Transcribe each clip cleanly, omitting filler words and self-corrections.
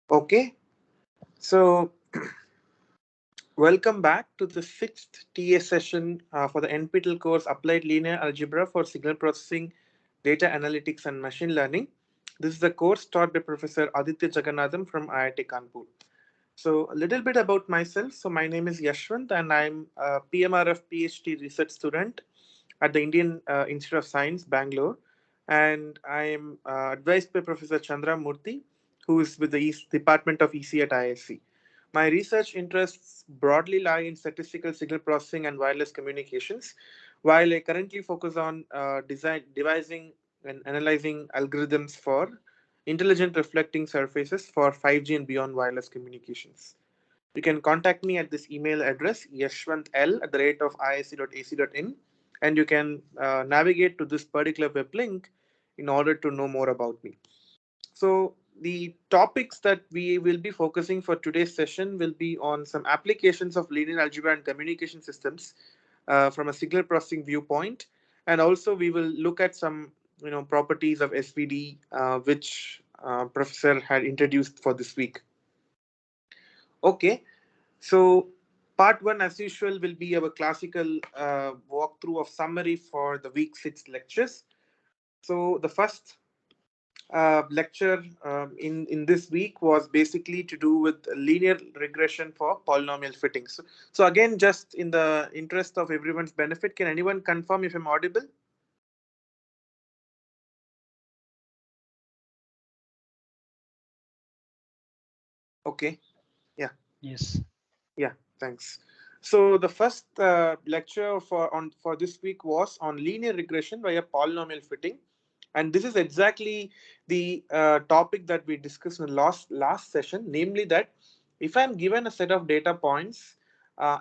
Okay, so welcome back to the sixth TA session for the NPTEL course Applied Linear Algebra for Signal Processing, Data Analytics and Machine Learning. This is a course taught by Professor Aditya Jagannathan from IIT Kanpur. So a little bit about myself. So my name is Yashvanth and I'm a PMRF Ph.D. research student at the Indian Institute of Science, Bangalore. And I'm advised by Professor Chandra Murthy, who is with the East Department of EC at IISc. My research interests broadly lie in statistical signal processing and wireless communications, while I currently focus on devising and analyzing algorithms for intelligent reflecting surfaces for 5G and beyond wireless communications. You can contact me at this email address, yashvanth.l at the rate of isc.ac.in, and you can navigate to this particular web link in order to know more about me. So, the topics that we will be focusing for today's session will be on some applications of linear algebra and communication systems from a signal processing viewpoint, and also we will look at some properties of SVD, which professor had introduced for this week. Okay, so part one, as usual, will be our classical walkthrough of summary for the week six lectures. So the first lecture in this week was basically to do with linear regression for polynomial fittings. So again, just in the interest of everyone's benefit, can anyone confirm if I'm audible? Okay, yeah. Yes. Yeah, thanks. So the first lecture for this week was on linear regression via polynomial fitting, and this is exactly the topic that we discussed in the last session, namely that if I'm given a set of data points,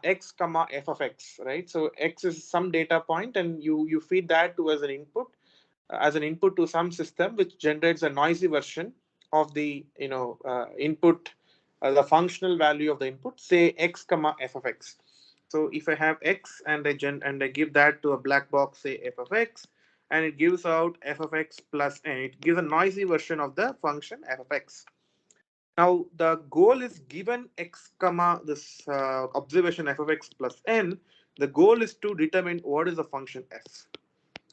x comma f of x, right? So x is some data point, and you feed that to as an input to some system, which generates a noisy version of the input, the functional value of the input, say x comma f of x. So if I have x and I give that to a black box, say f of x, and it gives out f of x plus n, it gives a noisy version of the function f of x. Now the goal is, given x comma this observation f of x plus n, the goal is to determine what is the function f.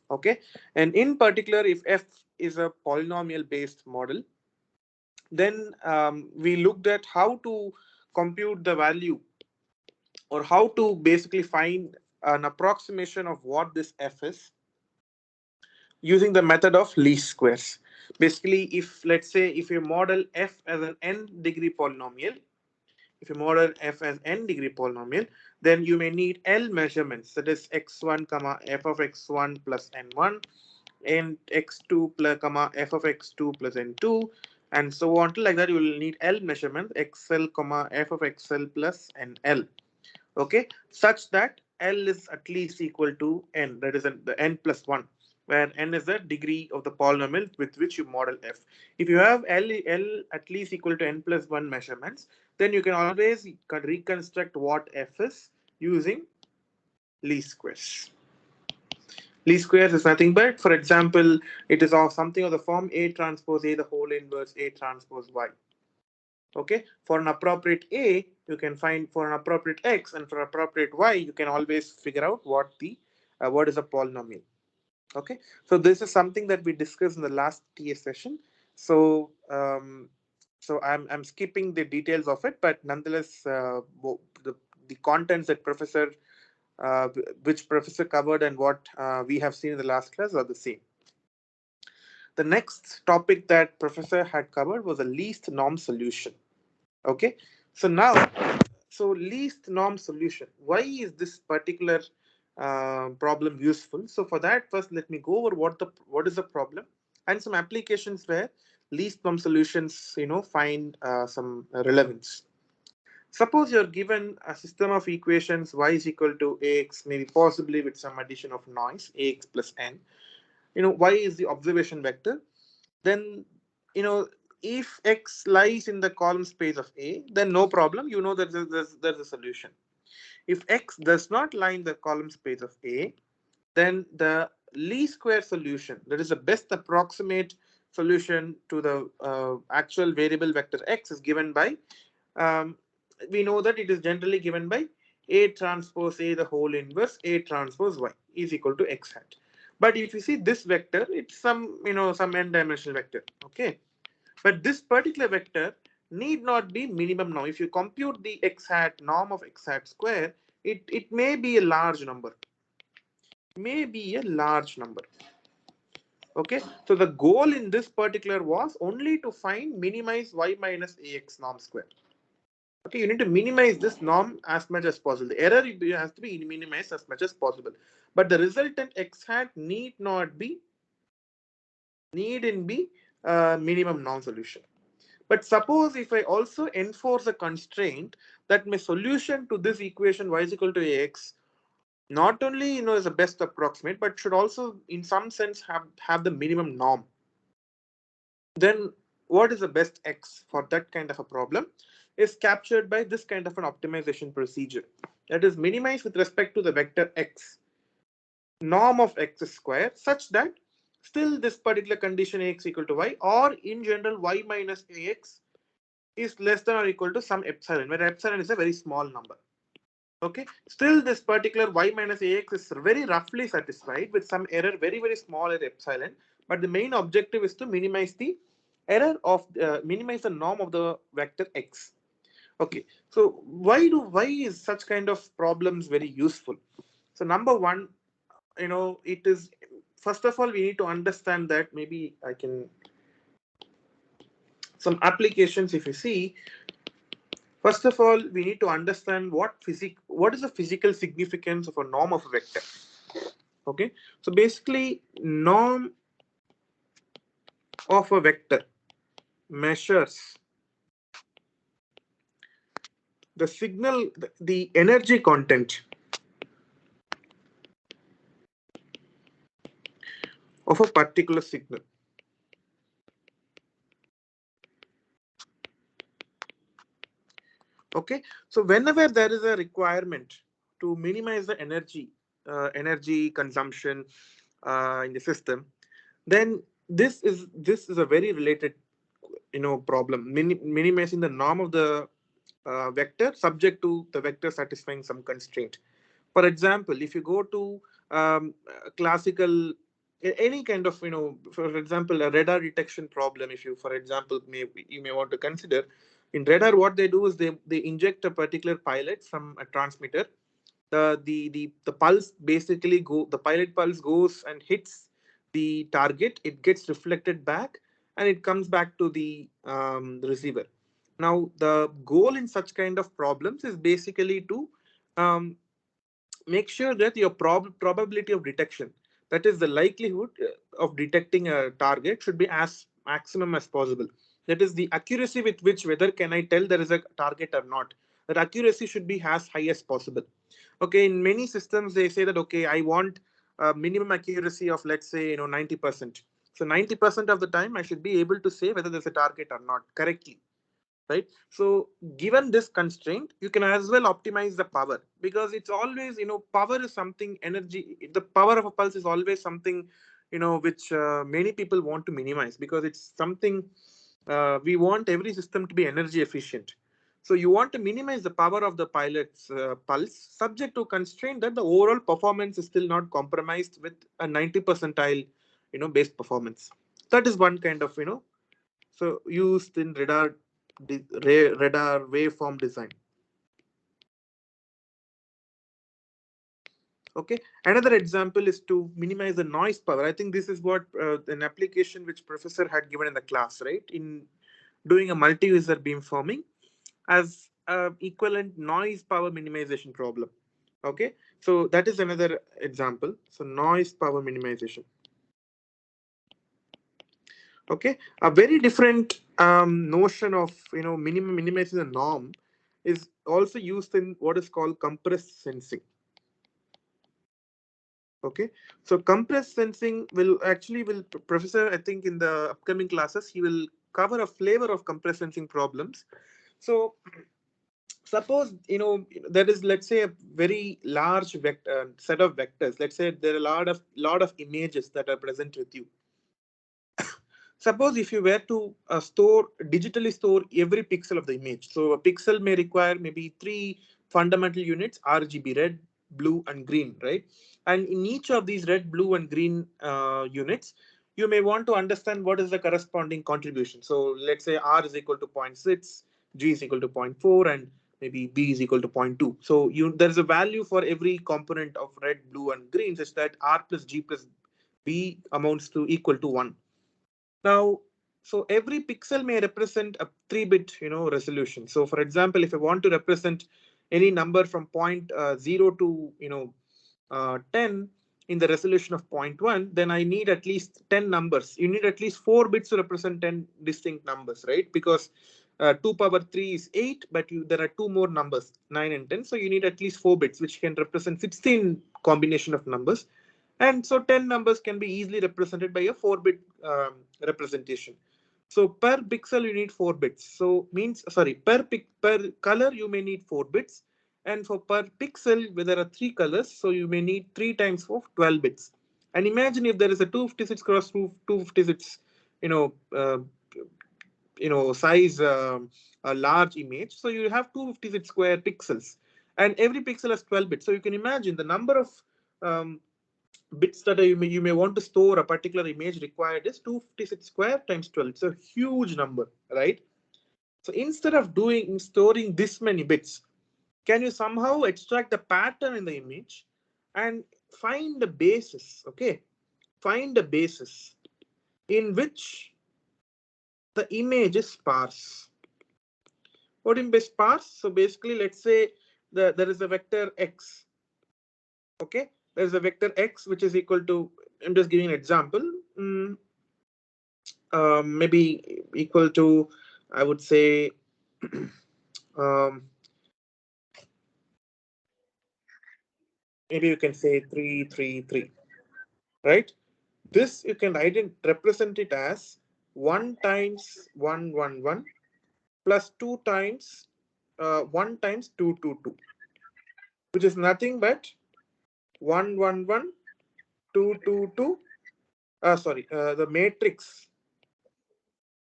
Okay, and in particular, if f is a polynomial based model, then we looked at how to compute the value, or how to basically find an approximation of what this f is using the method of least squares. Basically, if let's say if you model f as an n degree polynomial, if you model f as n degree polynomial, then you may need L measurements, that is x1 comma f of x1 plus n1, and x2 plus comma f of x2 plus n2, and so on till like that. You will need L measurements xl comma f of xl plus nl. Okay, such that L is at least equal to n, that is the n plus 1, where n is the degree of the polynomial with which you model f. If you have L at least equal to n plus 1 measurements, then you can always reconstruct what f is using least squares. Least squares is nothing but, for example, it is of something of the form A transpose A the whole inverse A transpose Y. Okay, for an appropriate A, you can find, for an appropriate X and for appropriate Y, you can always figure out what is a polynomial. Okay, so this is something that we discussed in the last TA session. So I'm skipping the details of it, but nonetheless, the contents that which professor covered and what we have seen in the last class are the same. The next topic that professor had covered was a least norm solution. Okay, so now, so least norm solution, why is this particular problem useful? So for that, first let me go over what is the problem and some applications where least norm solutions find some relevance. Suppose you're given a system of equations y is equal to ax, maybe possibly with some addition of noise, ax plus n. Y is the observation vector. Then, if x lies in the column space of A, then no problem. That there's a solution. If x does not lie in the column space of A, then the least square solution, that is the best approximate solution to the actual variable vector x is given by, um, we know that it is generally given by A transpose A the whole inverse A transpose y is equal to x hat. But if you see this vector, it's some, some n dimensional vector. Okay. But this particular vector need not be minimum norm. If you compute the x hat norm of x hat square, it may be a large number. May be a large number. Okay. So the goal in this particular was only to find minimize y minus ax norm square. Okay, you need to minimize this norm as much as possible. The error has to be minimized as much as possible. But the resultant x hat need not be minimum norm solution. But suppose if I also enforce a constraint that my solution to this equation y is equal to ax not only is the best approximate, but should also in some sense have the minimum norm. Then what is the best x for that kind of a problem is captured by this kind of an optimization procedure. That is minimize with respect to the vector x, norm of x square, such that still this particular condition ax equal to y, or in general y minus ax is less than or equal to some epsilon, where epsilon is a very small number. Okay, still this particular y minus ax is very roughly satisfied with some error, very small at epsilon, but the main objective is to minimize the error of minimize the norm of the vector x. Okay, so why is such kind of problems very useful? So number one, it is, first of all we need to understand that, maybe I can, some applications if you see. First of all, we need to understand what is the physical significance of a norm of a vector. Okay, so basically norm of a vector measures the signal, the energy content of a particular signal. Okay, so whenever there is a requirement to minimize the energy consumption in the system, then this is a very related problem, minimizing the norm of the vector subject to the vector satisfying some constraint. For example, if you go to classical any kind of for example a radar detection problem, if you for example you may want to consider, in radar what they do is they inject a particular pilot from a transmitter. The pulse basically the pilot pulse goes and hits the target, it gets reflected back and it comes back to the receiver. Now the goal in such kind of problems is basically to um, make sure that your probability of detection, that is the likelihood of detecting a target, should be as maximum as possible. That is the accuracy with which whether can I tell there is a target or not, that accuracy should be as high as possible. Okay, in many systems they say that okay, I want a minimum accuracy of, let's say, 90%. So 90% of the time I should be able to say whether there's a target or not correctly, right? So given this constraint, you can as well optimize the power, because it's always, power is something, energy, the power of a pulse is always something, which many people want to minimize, because it's something we want every system to be energy efficient. So you want to minimize the power of the pilot's pulse, subject to constraint that the overall performance is still not compromised with a 90 percentile, base performance. That is one kind of, so used in radar waveform design. Okay, another example is to minimize the noise power. I think this is what an application which professor had given in the class, right? In doing a multi-user beamforming as equivalent noise power minimization problem. Okay, so that is another example. So noise power minimization. Okay, a very different notion of minimizing the norm is also used in what is called compressed sensing. Okay, so compressed sensing will professor, I think in the upcoming classes he will cover a flavor of compressed sensing problems. So suppose there is, let's say, a very large set of vectors. Let's say there are a lot of images that are present with you. suppose if you were to digitally store every pixel of the image. So a pixel may require maybe 3 fundamental units: RGB, red, blue, and green, right? And in each of these red, blue, and green units, you may want to understand what is the corresponding contribution. So let's say R is equal to 0.6, G is equal to 0.4, and maybe B is equal to 0.2. So there is a value for every component of red, blue, and green, such that R plus G plus B amounts to equal to 1. Now, so every pixel may represent a 3-bit, resolution. So for example, if I want to represent any number from point 0 to 10 in the resolution of 0.1, then I need at least 10 numbers. You need at least 4 bits to represent 10 distinct numbers, right? Because 2 power 3 is 8, but there are 2 more numbers, 9 and 10. So you need at least 4 bits, which can represent 16 combination of numbers. And so 10 numbers can be easily represented by a 4-bit representation. So per pixel, you need 4 bits. So means, sorry, per color, you may need 4 bits. And for per pixel, where there are 3 colors, so you may need 3 times of 12 bits. And imagine if there is a 256 cross 256, size, a large image. So you have 256 square pixels, and every pixel has 12 bits. So you can imagine the number of bits that you may want to store a particular image required is 256 square times 12. It's a huge number, right? So instead of storing this many bits, can you somehow extract the pattern in the image and find the basis? Okay, find the basis in which the image is sparse. What do you mean by sparse? So basically, let's say there is a vector x. Okay, there's a vector x which is equal to, I'm just giving an example, maybe equal to, I would say, maybe you can say 3, 3, 3, right? This you can represent it as 1 times 1, 1, 1 plus 2 times 1 times 2, 2, 2, which is nothing but 1, 1, 1, 2, 2, 2. The matrix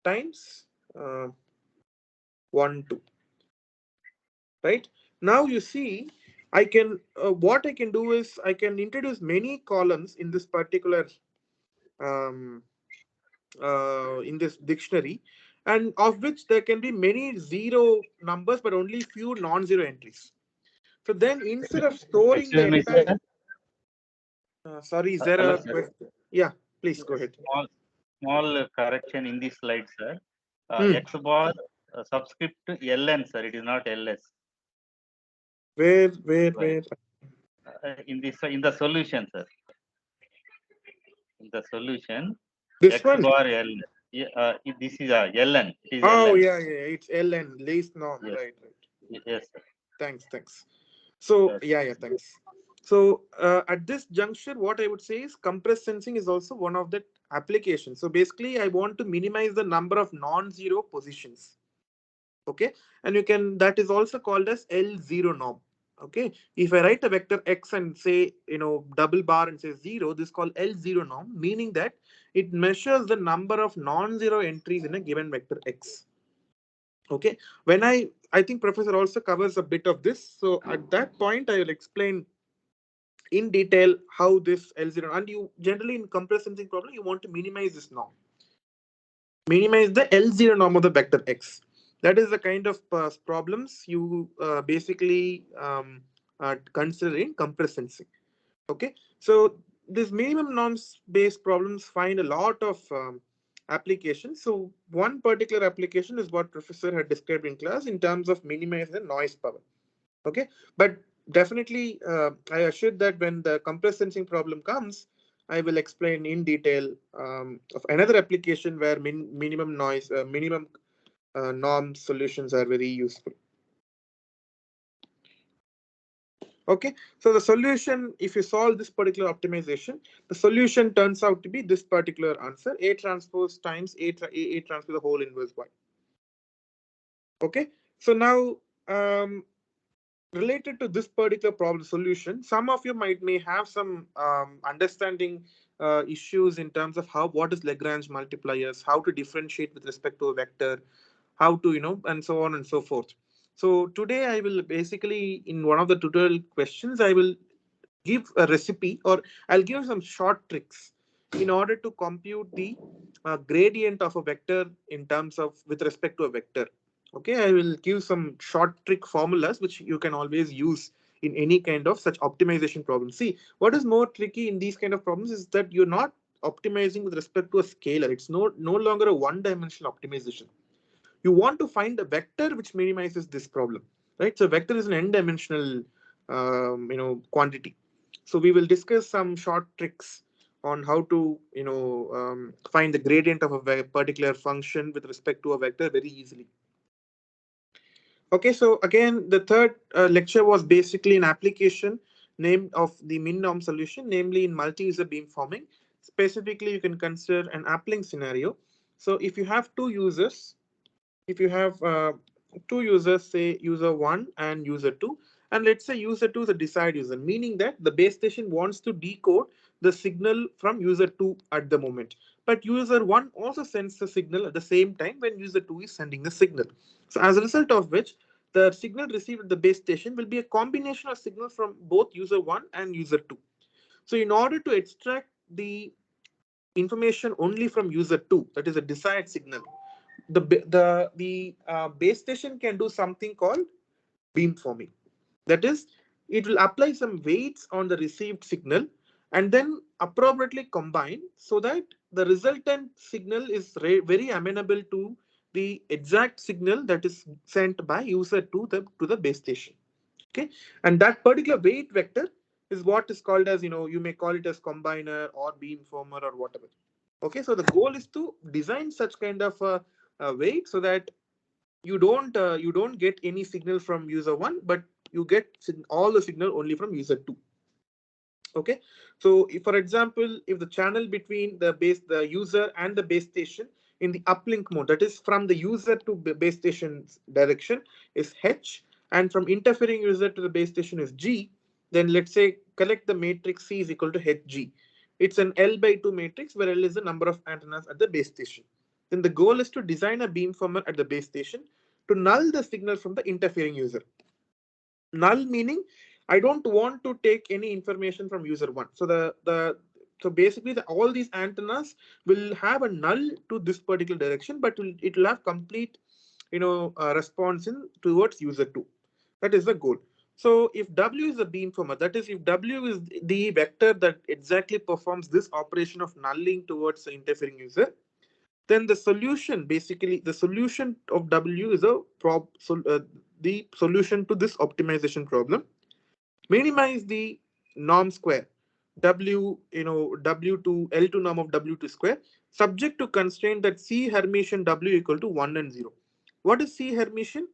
times 1, 2. Right? Now you see, I can what I can do is I can introduce many columns in this particular in this dictionary, and of which there can be many zero numbers, but only few non-zero entries. So then instead of storing the Excuse me, entire, sir. sorry, is there Hello, a sir. question? Yeah, please go ahead. Small correction in this slide, sir. Hmm. X bar subscript ln, sir. It is not ls. Where? Right. In the solution, sir. In the solution, This X one? bar L. This is ln. It is Oh, ln. yeah, it's LN, least norm. Yes. Right. Yes, sir. Thanks. So Yes. yeah, thanks. So at this juncture, what I would say is compressed sensing is also one of the applications. So basically, I want to minimize the number of non-zero positions. Okay, and that is also called as L0 norm. Okay, if I write a vector x and say double bar and say 0, this is called L0 norm, meaning that it measures the number of non-zero entries in a given vector x. Okay, when I think professor also covers a bit of this. So at that point, I will explain in detail how this L0, and you generally in compressed sensing problem, you want to minimize this norm. Minimize the L0 norm of the vector x. That is the kind of problems you basically consider in compressed sensing. Okay, so these minimum norms based problems find a lot of applications. So one particular application is what professor had described in class in terms of minimizing the noise power. Okay, but definitely I assure that when the compressed sensing problem comes, I will explain in detail of another application where minimum noise, minimum norm solutions are very useful. Okay, so the solution, if you solve this particular optimization, the solution turns out to be this particular answer: A transpose times A transpose the whole inverse Y. Okay, so now related to this particular problem solution, some of you may have some understanding issues in terms of what is Lagrange multipliers, how to differentiate with respect to a vector, how to, and so on and so forth. So today I will basically, in one of the tutorial questions, I will give a recipe, or I'll give some short tricks in order to compute the gradient of a vector in terms of with respect to a vector. Okay, I will give some short trick formulas which you can always use in any kind of such optimization problem. See, what is more tricky in these kind of problems is that you're not optimizing with respect to a scalar. It's no longer a one-dimensional optimization. You want to find a vector which minimizes this problem, right? So vector is an n-dimensional quantity. So we will discuss some short tricks on how to find the gradient of a particular function with respect to a vector very easily. Okay, so again, the third lecture was basically an application named of the min-norm solution, namely in multi-user beamforming. Specifically, you can consider an appling scenario. So if you have two users, if you have two users, say user 1 and user 2, and let's say user 2 is a desired user, meaning that the base station wants to decode the signal from user 2 at the moment. But user 1 also sends the signal at the same time when user 2 is sending the signal. So as a result of which, the signal received at the base station will be a combination of signals from both user 1 and user 2. So in order to extract the information only from user 2, that is a desired signal, the base station can do something called beamforming. That is, it will apply some weights on the received signal and then appropriately combine so that the resultant signal is very amenable to the exact signal that is sent by user to the base station. Okay, and that particular weight vector is what is called as, you may call it as combiner or beamformer or whatever. Okay, so the goal is to design such kind of a weight so that you don't get any signal from user 1, but you get all the signal only from user 2. Okay, so if, for example, if the channel between the user and the base station in the uplink mode, that is from the user to base station's direction, is h, and from interfering user to the base station is g, then let's say collect the matrix C is equal to hg. It's an L by 2 matrix where L is the number of antennas at the base station. Then the goal is to design a beamformer at the base station to null the signal from the interfering user. Null meaning I don't want to take any information from user 1. So basically all these antennas will have a null to this particular direction, but it will have complete response in towards user 2. That is the goal. So if W is the beamformer, that is, if W is the vector that exactly performs this operation of nulling towards the interfering user, then the solution, basically the solution of W is the solution to this optimization problem. Minimize the norm square W, W to L2 norm of W2 square, subject to constraint that C Hermitian W equal to 1 and 0. What is C Hermitian?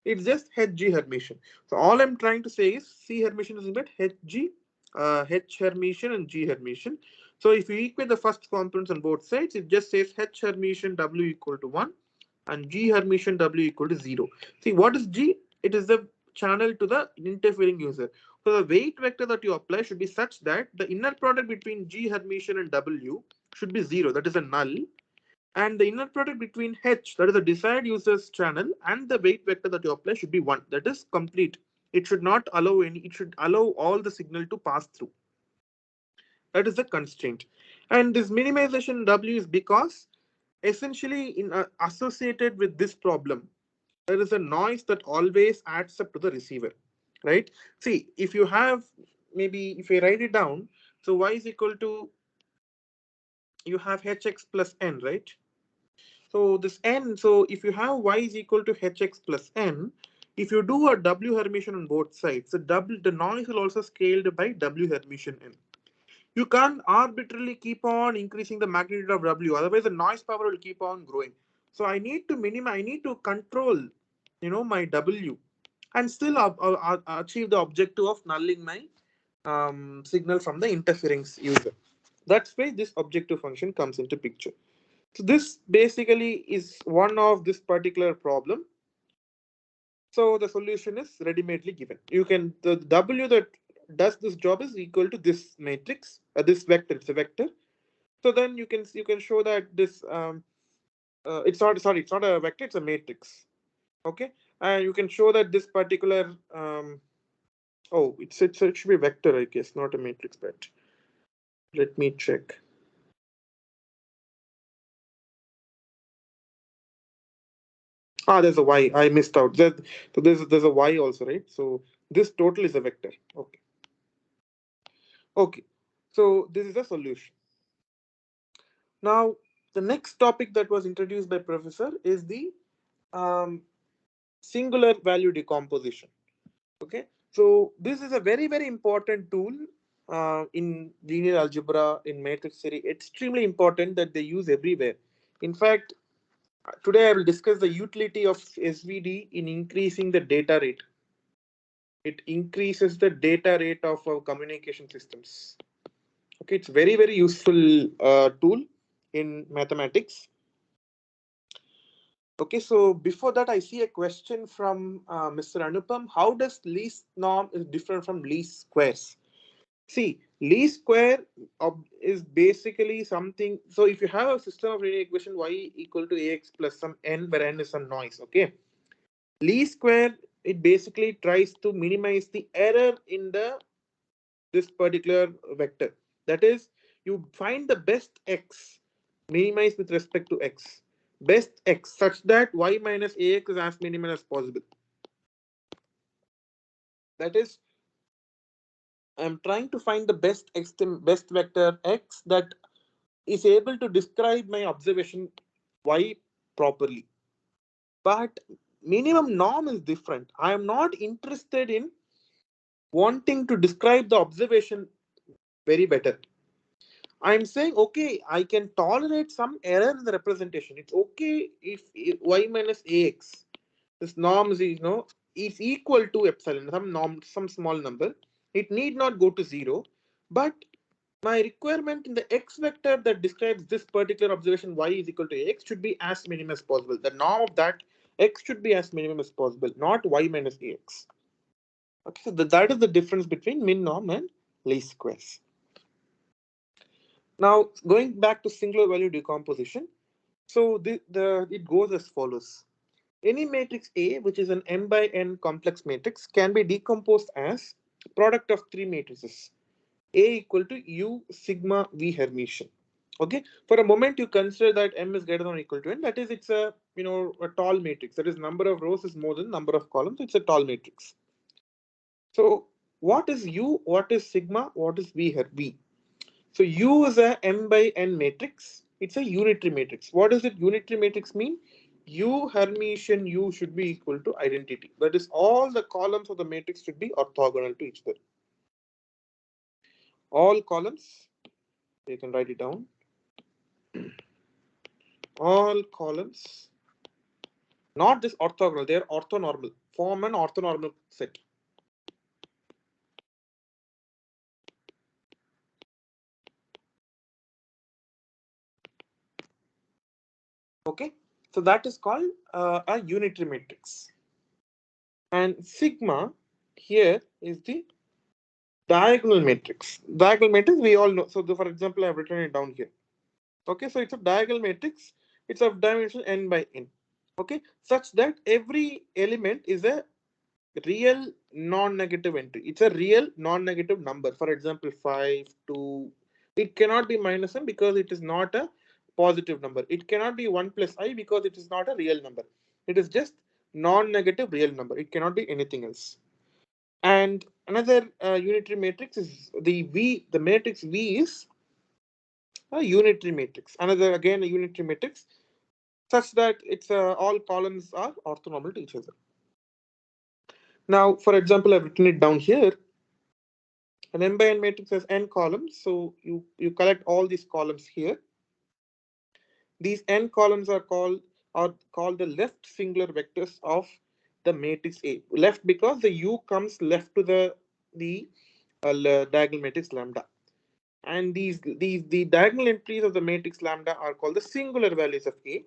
It's just Hg Hermitian. So all I'm trying to say is C Hermitian is about Hg, H Hermitian and G Hermitian. So if you equate the first components on both sides, it just says H Hermitian W equal to 1 and G Hermitian W equal to 0. See, what is G? It is the channel to the interfering user. So the weight vector that you apply should be such that the inner product between G Hermitian and W should be 0. That is a null. And the inner product between H, that is the desired user's channel, and the weight vector that you apply should be 1. That is complete. It should not allow any, it should allow all the signal to pass through. That is the constraint. And this minimization W is because essentially associated with this problem, there is a noise that always adds up to the receiver, right? See, if you have, maybe if I write it down, so y is equal to, you have hx plus n, right? So this n, so if you have y is equal to hx plus n, if you do a W Hermitian on both sides, the noise will also scaled by W Hermitian n. You can't arbitrarily keep on increasing the magnitude of W, otherwise the noise power will keep on growing. So I need to minimize, I need to control, my W, and still achieve the objective of nulling my signal from the interfering user. That's why this objective function comes into picture. So this basically is one of this particular problem. So the solution is ready-madely given. You can, the W that does this job is equal to this matrix, this vector, it's a vector. So then you can show that this it's not, sorry, it's not a vector, it's a matrix. Okay, and you can show that this particular oh, it should be vector, I guess, not a matrix, but let me check. Ah, there's a y. I missed out. So there's a y also, right? So this total is a vector. Okay. Okay. So this is the solution. Now the next topic that was introduced by professor is the um, singular value decomposition. Okay. So this is a very important tool in linear algebra, in matrix theory. Extremely important that they use everywhere. In fact, today I will discuss the utility of SVD in increasing the data rate. It increases the data rate of our communication systems. Okay, it's very useful tool in mathematics. Okay, so before that, I see a question from Mr. Anupam. How does least norm is different from least squares? See, least square is basically something. So if you have a system of linear equation y equal to ax plus some n, where n is some noise, okay, least square, it basically tries to minimize the error in this particular vector. That is, you find the best x, minimize with respect to x, best x such that y minus ax is as minimal as possible. That is, I'm trying to find the best x, best vector x that is able to describe my observation y properly. But minimum norm is different. I am not interested in wanting to describe the observation very better. I'm saying, okay, I can tolerate some error in the representation. It's okay if y minus ax, this norm is, is equal to epsilon, some norm, some small number. It need not go to 0, but my requirement in the x vector that describes this particular observation y is equal to x should be as minimum as possible. The norm of that x should be as minimum as possible, not y minus ax. Okay, so that is the difference between min norm and least squares. Now, going back to singular value decomposition, so it goes as follows. Any matrix A, which is an m by n complex matrix, can be decomposed as product of three matrices. A equal to U sigma V Hermitian. Okay. For a moment, you consider that m is greater than or equal to n. That is, it's a a tall matrix. That is, number of rows is more than number of columns. It's a tall matrix. So, what is U? What is sigma? What is V? So U is a m by n matrix. It's a unitary matrix. What does it unitary matrix mean? U Hermitian U should be equal to identity. That is, all the columns of the matrix should be orthogonal to each other. All columns, you can write it down. All columns, not this orthogonal, they are orthonormal. Form an orthonormal set. Okay, so that is called a unitary matrix. And sigma here is the diagonal matrix. Diagonal matrix we all know. So for example, I've written it down here. Okay, so it's a diagonal matrix. It's of dimension n by n. Okay, such that every element is a real non-negative entry. It's a real non-negative number. For example, 5, 2. It cannot be minus m because it is not a positive number. It cannot be 1 plus I because it is not a real number. It is just non-negative real number. It cannot be anything else. And another unitary matrix is the matrix V is a unitary matrix. Another, again, a unitary matrix such that it's all columns are orthonormal to each other. Now, for example, I've written it down here. An m by n matrix has n columns. So you collect all these columns here. These n columns are called the left singular vectors of the matrix A. Left because the U comes left to the diagonal matrix lambda. And the diagonal entries of the matrix lambda are called the singular values of A,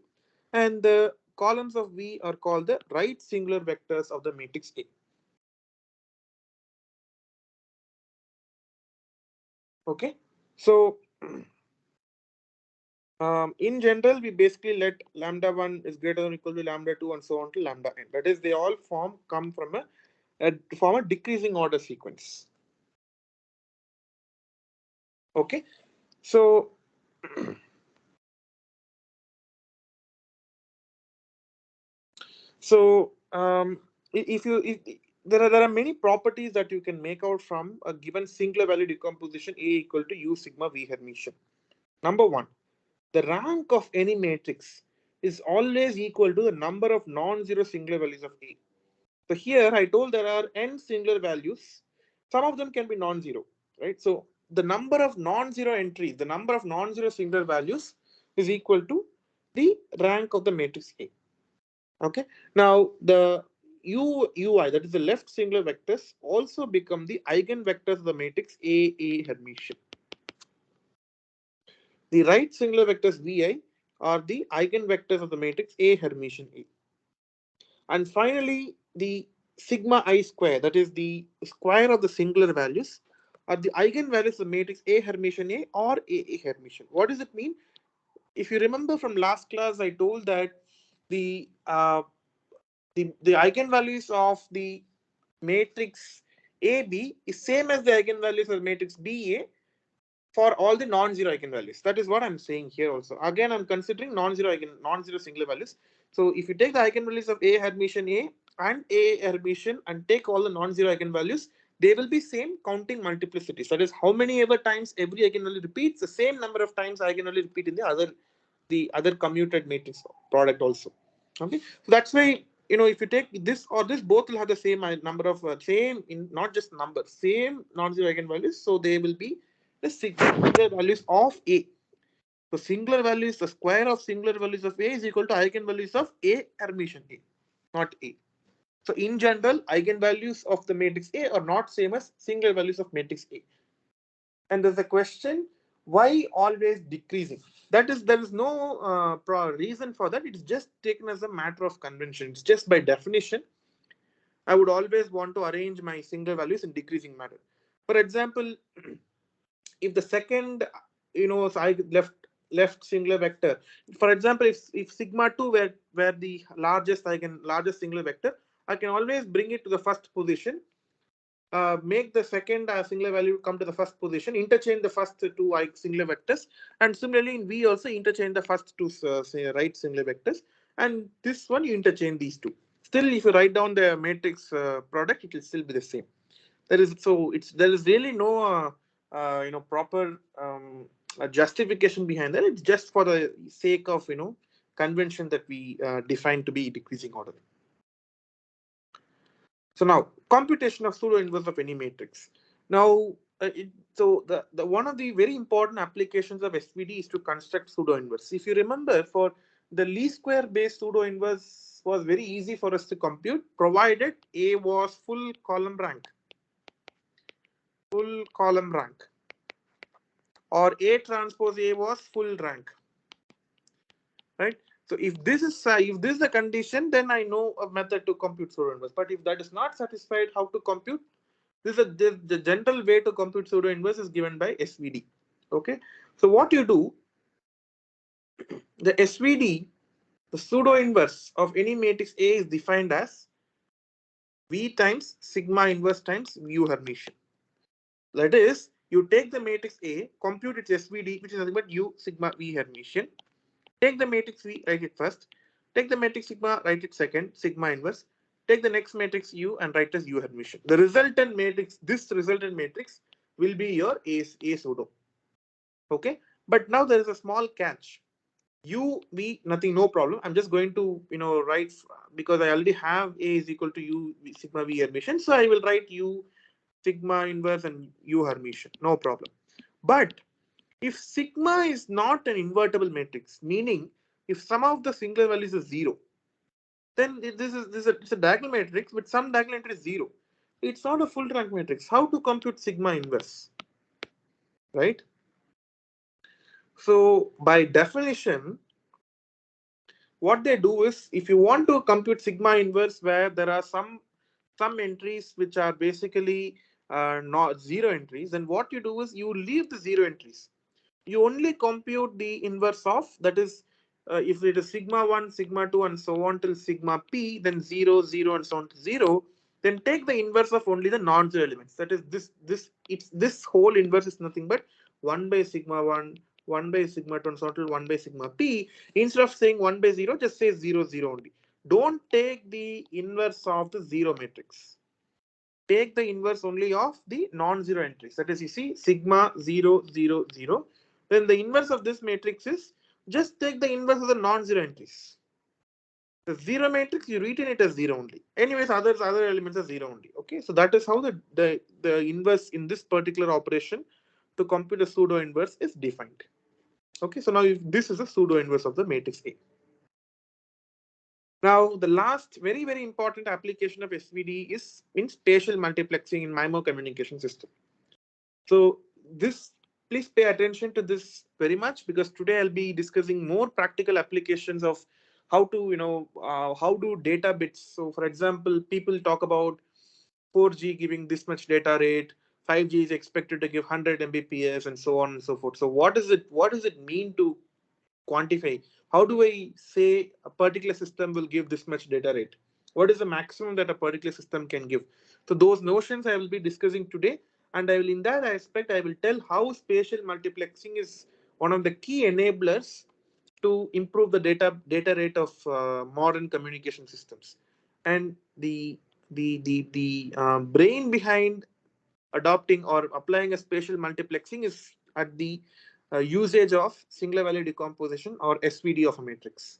and the columns of V are called the right singular vectors of the matrix A. Okay, so In general, we basically let lambda 1 is greater than or equal to lambda 2 and so on to lambda n. That is, they all come from a decreasing order sequence. Okay, so if there are many properties that you can make out from a given singular value decomposition A equal to U sigma V Hermitian. Number one, the rank of any matrix is always equal to the number of non-zero singular values of A. So here I told there are n singular values. Some of them can be non-zero, right? So the number of non-zero entries, the number of non-zero singular values is equal to the rank of the matrix A. Okay. Now the ui, that is the left singular vectors, also become the eigenvectors of the matrix A Hermitian. The right singular vectors vi are the eigenvectors of the matrix A Hermitian A. And finally, the sigma I square, that is the square of the singular values, are the eigenvalues of the matrix A Hermitian A or A Hermitian. What does it mean? If you remember from last class, I told that the the eigenvalues of the matrix AB is same as the eigenvalues of matrix BA for all the non-zero eigenvalues. That is what I'm saying here also. Again, I'm considering non-zero singular values. So if you take the eigenvalues of A Hermitian A and A Hermitian and take all the non-zero eigenvalues, they will be same counting multiplicities. That is, how many ever times every eigenvalue repeats, the same number of times eigenvalue repeat in the other commuted matrix product also. Okay, so that's why, if you take this or this, both will have the same number of same in not just number, same non-zero eigenvalues. So they will be the singular values of A. So singular values, the square of singular values of A is equal to eigenvalues of A Hermitian A, not A. So in general, eigenvalues of the matrix A are not same as singular values of matrix A. And there's a question, why always decreasing? There is no reason for that. It's just taken as a matter of convention. It's just by definition. I would always want to arrange my singular values in decreasing manner. For example, if the second, side left singular vector, for example, if sigma 2 were the largest singular vector, I can always bring it to the first position, make the second singular value come to the first position, interchange the first two singular vectors, and similarly in V also interchange the first two right singular vectors, and this one you interchange these two. Still, if you write down the matrix product, it will still be the same. There is really no proper justification behind that. It's just for the sake of convention that we define to be decreasing order. So now, computation of pseudo inverse of any matrix. Now, the one of the very important applications of SVD is to construct pseudo inverse. If you remember, for the least square based pseudo inverse was very easy for us to compute, provided A was full column rank, or A transpose A was full rank, right? So if this is the condition, then I know a method to compute pseudo inverse. But if that is not satisfied, how to compute? The general way to compute pseudo inverse is given by SVD. Okay, so what you do, the SVD, the pseudo inverse of any matrix A is defined as V times sigma inverse times U Hermitian. That is, you take the matrix A, compute its SVD, which is nothing but U sigma V Hermitian. Take the matrix V, write it first. Take the matrix sigma, write it second, sigma inverse. Take the next matrix U and write as U Hermitian. The resultant matrix, this resultant matrix will be your A pseudo. Okay, but now there is a small catch. U V nothing, no problem. I'm just going to write, because I already have A is equal to U sigma V Hermitian, so I will write U sigma inverse and U Hermitian, no problem. But if sigma is not an invertible matrix, meaning if some of the singular values is 0, then it's a diagonal matrix with some diagonal entry is 0. It's not a full rank matrix. How to compute sigma inverse, right? So by definition, what they do is, if you want to compute sigma inverse where there are some entries which are basically not zero entries, then what you do is you leave the zero entries. you only compute the inverse of, that is, if it is sigma 1, sigma 2, and so on till sigma p, then 0, 0, and so on to 0, then take the inverse of only the non-zero elements. That is, this whole inverse is nothing but 1 by sigma 1, 1 by sigma 2, and so on till 1 by sigma p. Instead of saying 1 by 0, just say 0, 0 only. Don't take the inverse of the zero matrix. Take the inverse only of the non-zero entries. That is, you see sigma 0, 0, 0. Then the inverse of this matrix is just take the inverse of the non-zero entries. The zero matrix, you retain it as zero only. Anyways, other elements are zero only. Okay, so that is how the inverse in this particular operation to compute a pseudo inverse is defined. Okay, so now if this is a pseudo inverse of the matrix A. Now, the last very important application of SVD is in spatial multiplexing in MIMO communication system. So this, please pay attention to this very much, because today I'll be discussing more practical applications of how to, how do data bits. So for example, people talk about 4G giving this much data rate, 5G is expected to give 100 Mbps, and so on and so forth. So what does it mean to quantify? How do I say a particular system will give this much data rate? What is the maximum that a particular system can give? So those notions I will be discussing today, and I will, in that aspect, I will tell how spatial multiplexing is one of the key enablers to improve the data rate of modern communication systems, and the brain behind adopting or applying a spatial multiplexing is at the usage of singular value decomposition, or SVD, of a matrix.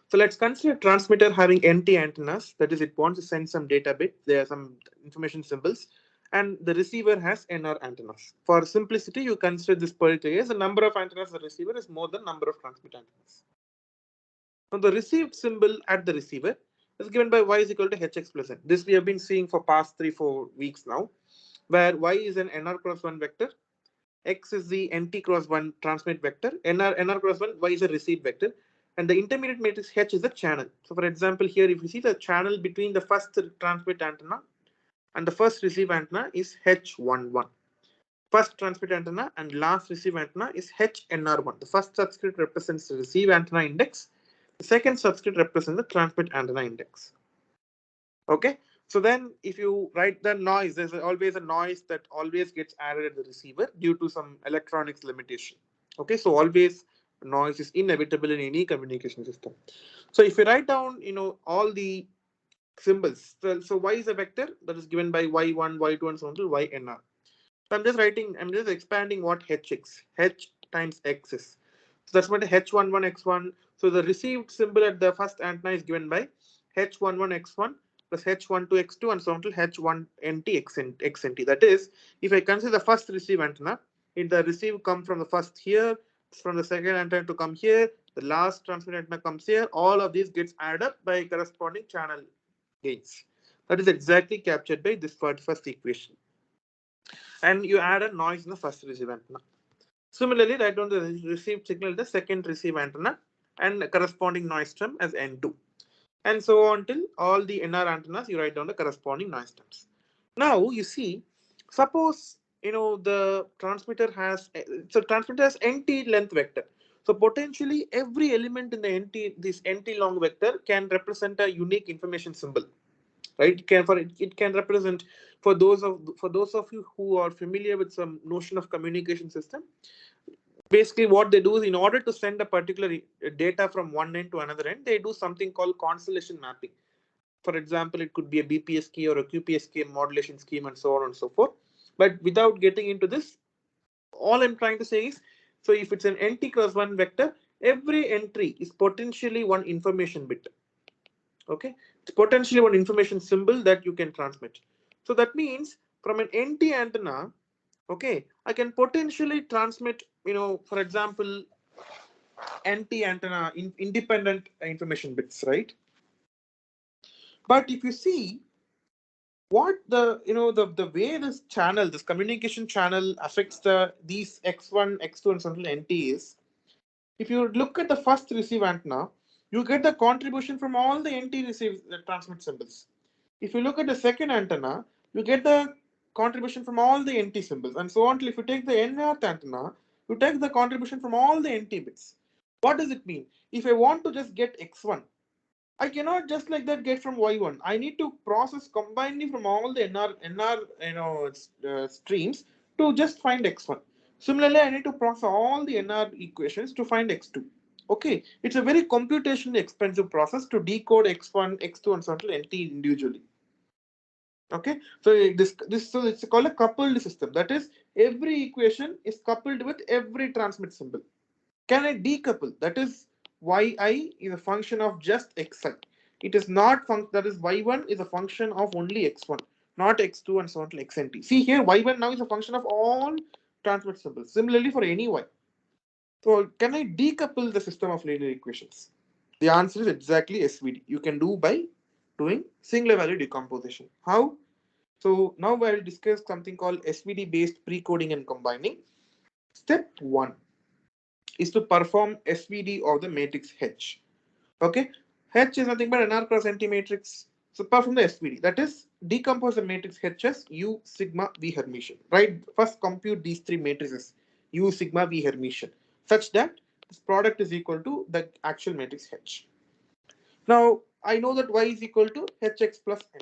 So let's consider a transmitter having NT antennas. That is, it wants to send some data bit. There are some information symbols, and the receiver has NR antennas. For simplicity, you consider this particular case. The number of antennas the receiver is more than number of transmit antennas. Now, the received symbol at the receiver is given by y is equal to hx plus n. This we have been seeing for past 3-4 weeks now, where y is an nr cross 1 vector, x is the nt cross 1 transmit vector, nr cross 1, y is a receive vector, and the intermediate matrix h is a channel. So for example, here if you see the channel between the first transmit antenna and the first receive antenna is h11. First transmit antenna and last receive antenna is HNR1. The first subscript represents the receive antenna index. The second subscript represents the transmit antenna index. Okay. So then if you write the noise, there's always a noise that always gets added at the receiver due to some electronics limitation. Okay. So always noise is inevitable in any communication system. So if you write down, all the symbols, so y is a vector that is given by y1, y2, and so on to ynr. So I'm just expanding what h times x is. So that's what h11 x1. So the received symbol at the first antenna is given by h11 x1 plus h12 x2 and so on to h1 nt xnt. That is, if I consider the first receive antenna, if the receive come from the first here, from the second antenna to come here, the last transmit antenna comes here, all of these gets added up by corresponding channel gains. That is exactly captured by this first equation. And you add a noise in the first receive antenna. Similarly, write down the received signal in the second receive antenna and corresponding noise term as N2. And so on till all the NR antennas, you write down the corresponding noise terms. Now you see, suppose the transmitter has NT length vector. So potentially every element in the this NT long vector can represent a unique information symbol. Right? It can represent, for those of you who are familiar with some notion of communication system, basically what they do is, in order to send a particular data from one end to another end, they do something called constellation mapping. For example, it could be a BPSK or a QPSK modulation scheme and so on and so forth. But without getting into this, all I'm trying to say is, so if it's an NT cross 1 vector, every entry is potentially one information bit. Okay, it's potentially one information symbol that you can transmit. So that means from an NT antenna, okay, I can potentially transmit, for example, NT antenna independent information bits, right? But if you see what the way this communication channel affects these x1, x2, and something NT is, if you look at the first receive antenna, you get the contribution from all the NT receive transmit symbols. If you look at the second antenna, you get the contribution from all the NT symbols, and so on till if you take the nth antenna, You take the contribution from all the NT bits. What does it mean? If I want to just get x1, I cannot just like that get from y1. I need to process combinedly from all the streams to just find x1. Similarly, I need to process all the NR equations to find x2. Okay, it's a very computationally expensive process to decode x1, x2, and so on to NT individually. Okay, so so it's called a coupled system. That is, every equation is coupled with every transmit symbol. Can I decouple? That is, yi is a function of just xi. It is not that is y1 is a function of only x1, not x2 and so on to xnt. See here, y1 now is a function of all transmit symbols. Similarly for any y. So can I decouple the system of linear equations? The answer is exactly SVD. You can do by doing singular value decomposition. How? So now I will discuss something called SVD based precoding and combining. Step 1 is to perform SVD of the matrix H. Okay, H is nothing but NR cross NT matrix. So perform the SVD. That is, decompose the matrix H as U sigma V Hermitian. Right? First compute these three matrices U sigma V Hermitian such that this product is equal to the actual matrix H. Now I know that Y is equal to Hx plus N.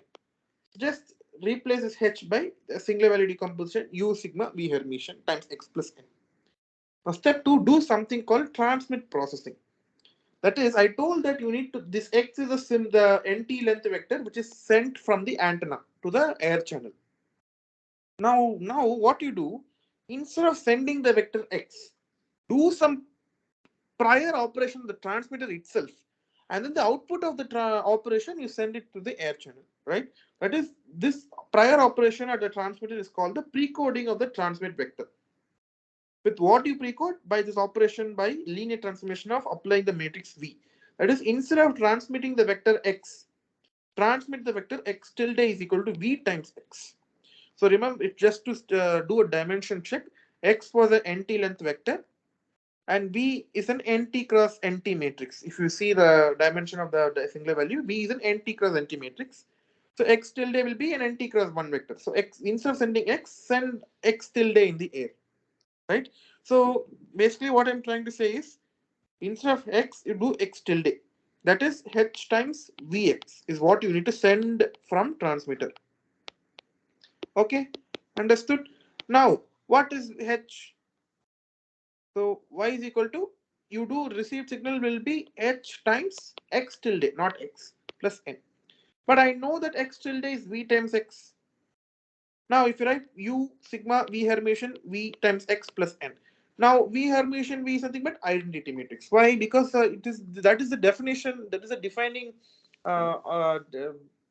Just replace this H by a singular value decomposition U sigma V Hermitian times X plus N. Now step 2, do something called transmit processing. That is, I told that you need to, this X is the NT length vector which is sent from the antenna to the air channel. Now what you do, instead of sending the vector X, do some prior operation of the transmitter itself, and then the output of the operation you send it to the air channel, right? That is, this prior operation at the transmitter is called the precoding of the transmit vector. With what you precode? By this operation by linear transformation of applying the matrix V. That is, instead of transmitting the vector X, transmit the vector X tilde is equal to V times X. So remember, it just to do a dimension check, X was an NT length vector and V is an NT cross NT matrix. If you see the dimension of the singular value, V is an NT cross NT matrix. So X tilde will be an NT cross 1 vector. So X, instead of sending X, send X tilde in the air. Right? So basically what I'm trying to say is, instead of X, you do X tilde. That is, H times Vx is what you need to send from transmitter. Okay, understood? Now, what is H? So Y is equal to, you do received signal will be H times X tilde, not X, plus N. But I know that X tilde is V times X. Now, if you write U sigma V Hermitian V times X plus N. Now, V Hermitian V is nothing but identity matrix. Why? Because that is the definition, that is a defining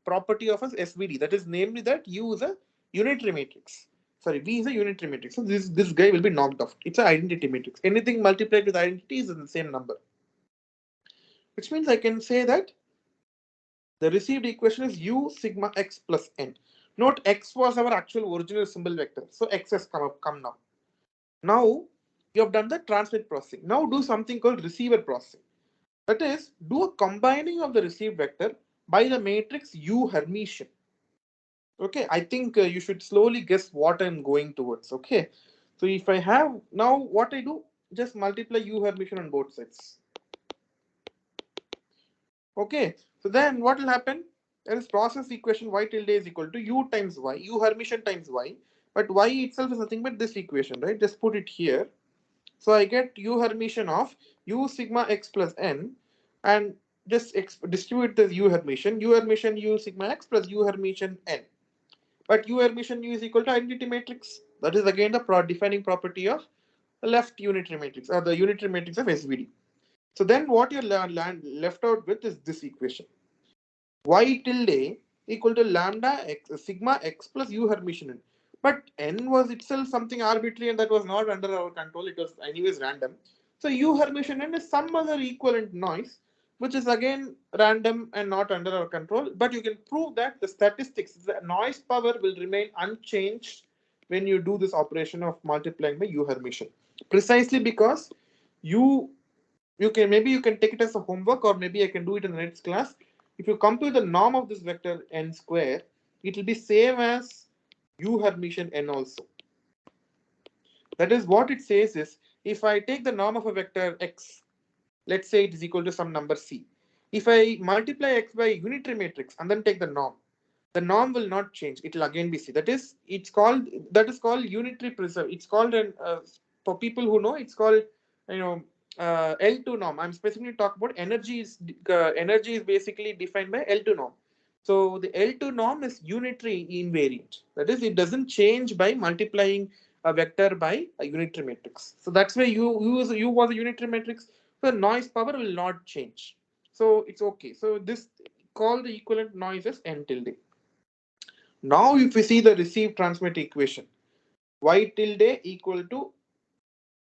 property of a SVD. That is, namely, that U is a unitary matrix. Sorry, V is a unitary matrix. So this guy will be knocked off. It's an identity matrix. Anything multiplied with identity is in the same number. Which means I can say that the received equation is U sigma X plus N. Note, X was our actual original symbol vector. So X has come now. Now you have done the transmit processing. Now do something called receiver processing. That is, do a combining of the received vector by the matrix U Hermitian. Okay, I think you should slowly guess what I'm going towards. Okay, so if I have, now what I do, just multiply U Hermitian on both sides. Okay, so then what will happen? There is process equation Y tilde is equal to U times Y, U Hermitian times Y, but Y itself is nothing but this equation, right? Just put it here. So I get U Hermitian of U sigma X plus N, and just distribute the U Hermitian, U sigma X plus U Hermitian N. But U Hermitian U is equal to identity matrix. That is again the defining property of the left unitary matrix, or the unitary matrix of SVD. So then what you're left out with is this equation. Y tilde equal to lambda X sigma X plus U Hermitian N. But N was itself something arbitrary and that was not under our control. It was anyways random. So U Hermitian N is some other equivalent noise, which is again random and not under our control. But you can prove that the statistics, the noise power will remain unchanged when you do this operation of multiplying by U Hermitian. Precisely because you can, maybe you can take it as a homework, or maybe I can do it in the next class. If you compute the norm of this vector n square, it will be same as U Hermitian n also. That is, what it says is, if I take the norm of a vector x, let's say it is equal to some number c. If I multiply x by unitary matrix and then take the norm will not change. It will again be c. That is called unitary preserve. It's called an for people who know, it's called, you know, L2 norm. I'm specifically talking about energy is basically defined by L2 norm. So the L2 norm is unitary invariant. That is, it doesn't change by multiplying a vector by a unitary matrix. So that's why you was a unitary matrix. So noise power will not change. So it's okay. So this call the equivalent noise as n tilde. Now if we see the receive transmit equation, y tilde equal to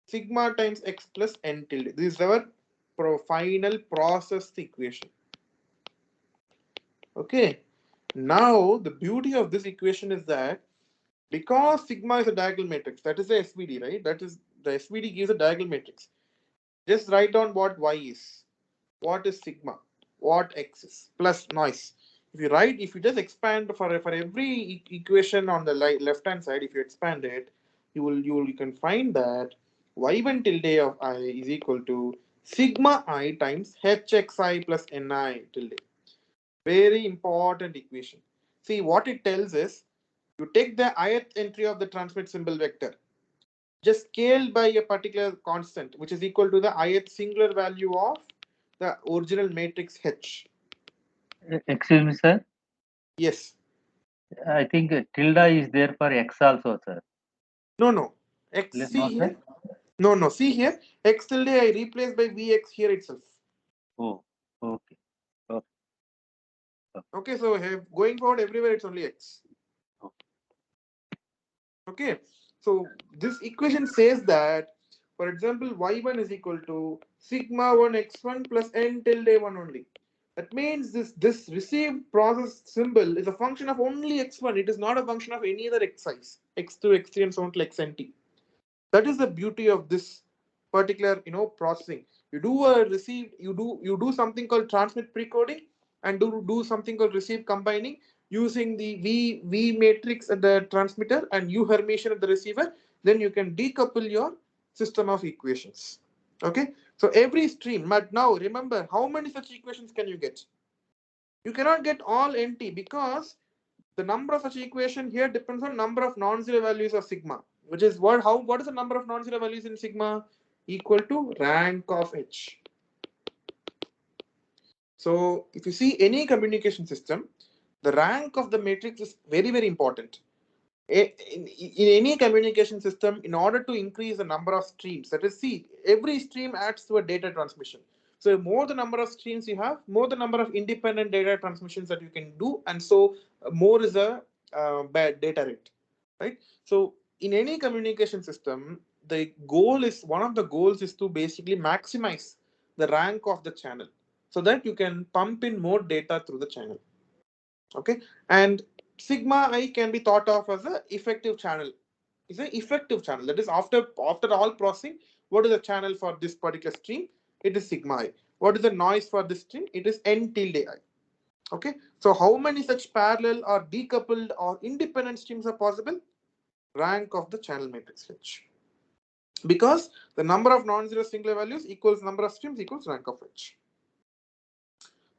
sigma times x plus n tilde. This is our final process equation. Okay. Now the beauty of this equation is that because sigma is a diagonal matrix, that is the SVD, right? That is the SVD gives a diagonal matrix. Just write down what y is, what is sigma, what x is, plus noise. If you just expand for every equation on the left hand side, if you expand it, you can find that y1 tilde of I is equal to sigma I times hxi plus ni tilde. Very important equation. See, what it tells is you take the ith entry of the transmit symbol vector, just scaled by a particular constant, which is equal to the ith singular value of the original matrix H. Excuse me, sir. Yes. I think tilde is there for x also, sir. No. X, No, see sir. here. No. See here. X tilde I replace by Vx here itself. Oh, okay. Okay, so going forward everywhere it's only X. Okay. So this equation says that, for example, y1 is equal to sigma 1 x1 plus n tilde 1 only. That means this received process symbol is a function of only x1. It is not a function of any other xi's, x2, x3, and so on till xnt. That is the beauty of this particular, processing. You do something called transmit precoding, and do something called receive combining using the v matrix at the transmitter and u Hermitian at the receiver. Then you can decouple your system of equations. Okay, so every stream. But now remember, how many such equations can you get? You cannot get all NT, because the number of such equation here depends on number of non-zero values of sigma, which is what is the number of non-zero values in sigma? Equal to rank of H. So if you see any communication system, the rank of the matrix is very, very important. In any communication system, in order to increase the number of streams, that is, see, every stream adds to a data transmission. So more the number of streams you have, more the number of independent data transmissions that you can do, and so more is a bad data rate, right? So in any communication system, one of the goals is to basically maximize the rank of the channel so that you can pump in more data through the channel. Okay, and sigma I can be thought of as an effective channel. It's an effective channel. That is, after all processing, what is the channel for this particular stream? It is sigma I. What is the noise for this stream? It is n tilde I. Okay, so how many such parallel or decoupled or independent streams are possible? Rank of the channel matrix H. Because the number of non-zero singular values equals number of streams equals rank of H.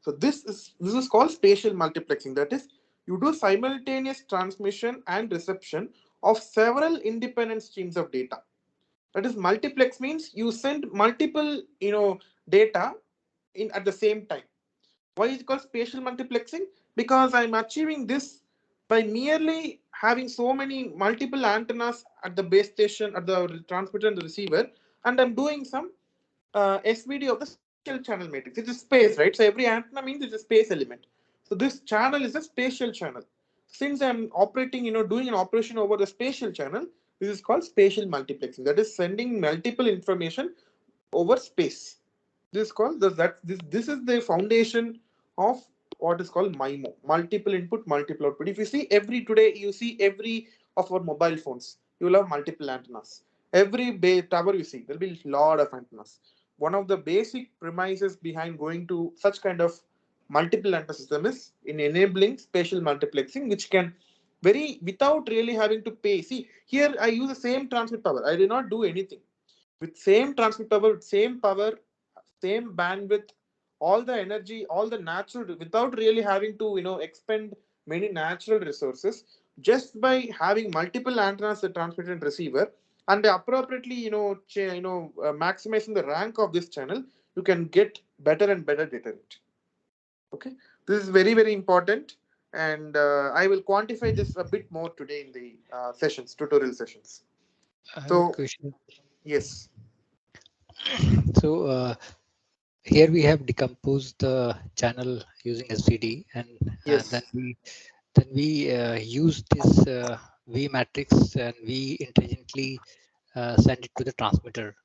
So this is called spatial multiplexing. That is, you do simultaneous transmission and reception of several independent streams of data. That is, multiplex means you send multiple data in at the same time. Why is it called spatial multiplexing? Because I'm achieving this by merely having so many multiple antennas at the base station, at the transmitter and the receiver, and I'm doing some SVD of the spatial channel matrix. It's a space, right? So every antenna means it's a space element. So this channel is a spatial channel. Since I'm operating, doing an operation over the spatial channel, this is called spatial multiplexing. That is sending multiple information over space. This is called this is the foundation of what is called MIMO, multiple input, multiple output. If you see every of our mobile phones, you will have multiple antennas. Every tower you see, there will be a lot of antennas. One of the basic premises behind going to such kind of multiple antenna system is in enabling spatial multiplexing, which can without really having to pay. See, here I use the same transmit power. I did not do anything. with same transmit power, same bandwidth, all the energy, all the natural, without really having to expend many natural resources, just by having multiple antennas, the transmitter and receiver, and appropriately maximizing the rank of this channel, you can get better and better data rate. Okay, this is very, very important, and I will quantify this a bit more today in the tutorial sessions. I have a So question. yes, So here we have decomposed the channel using SVD, and yes, then we use this V matrix, and we intelligently send it to the transmitter,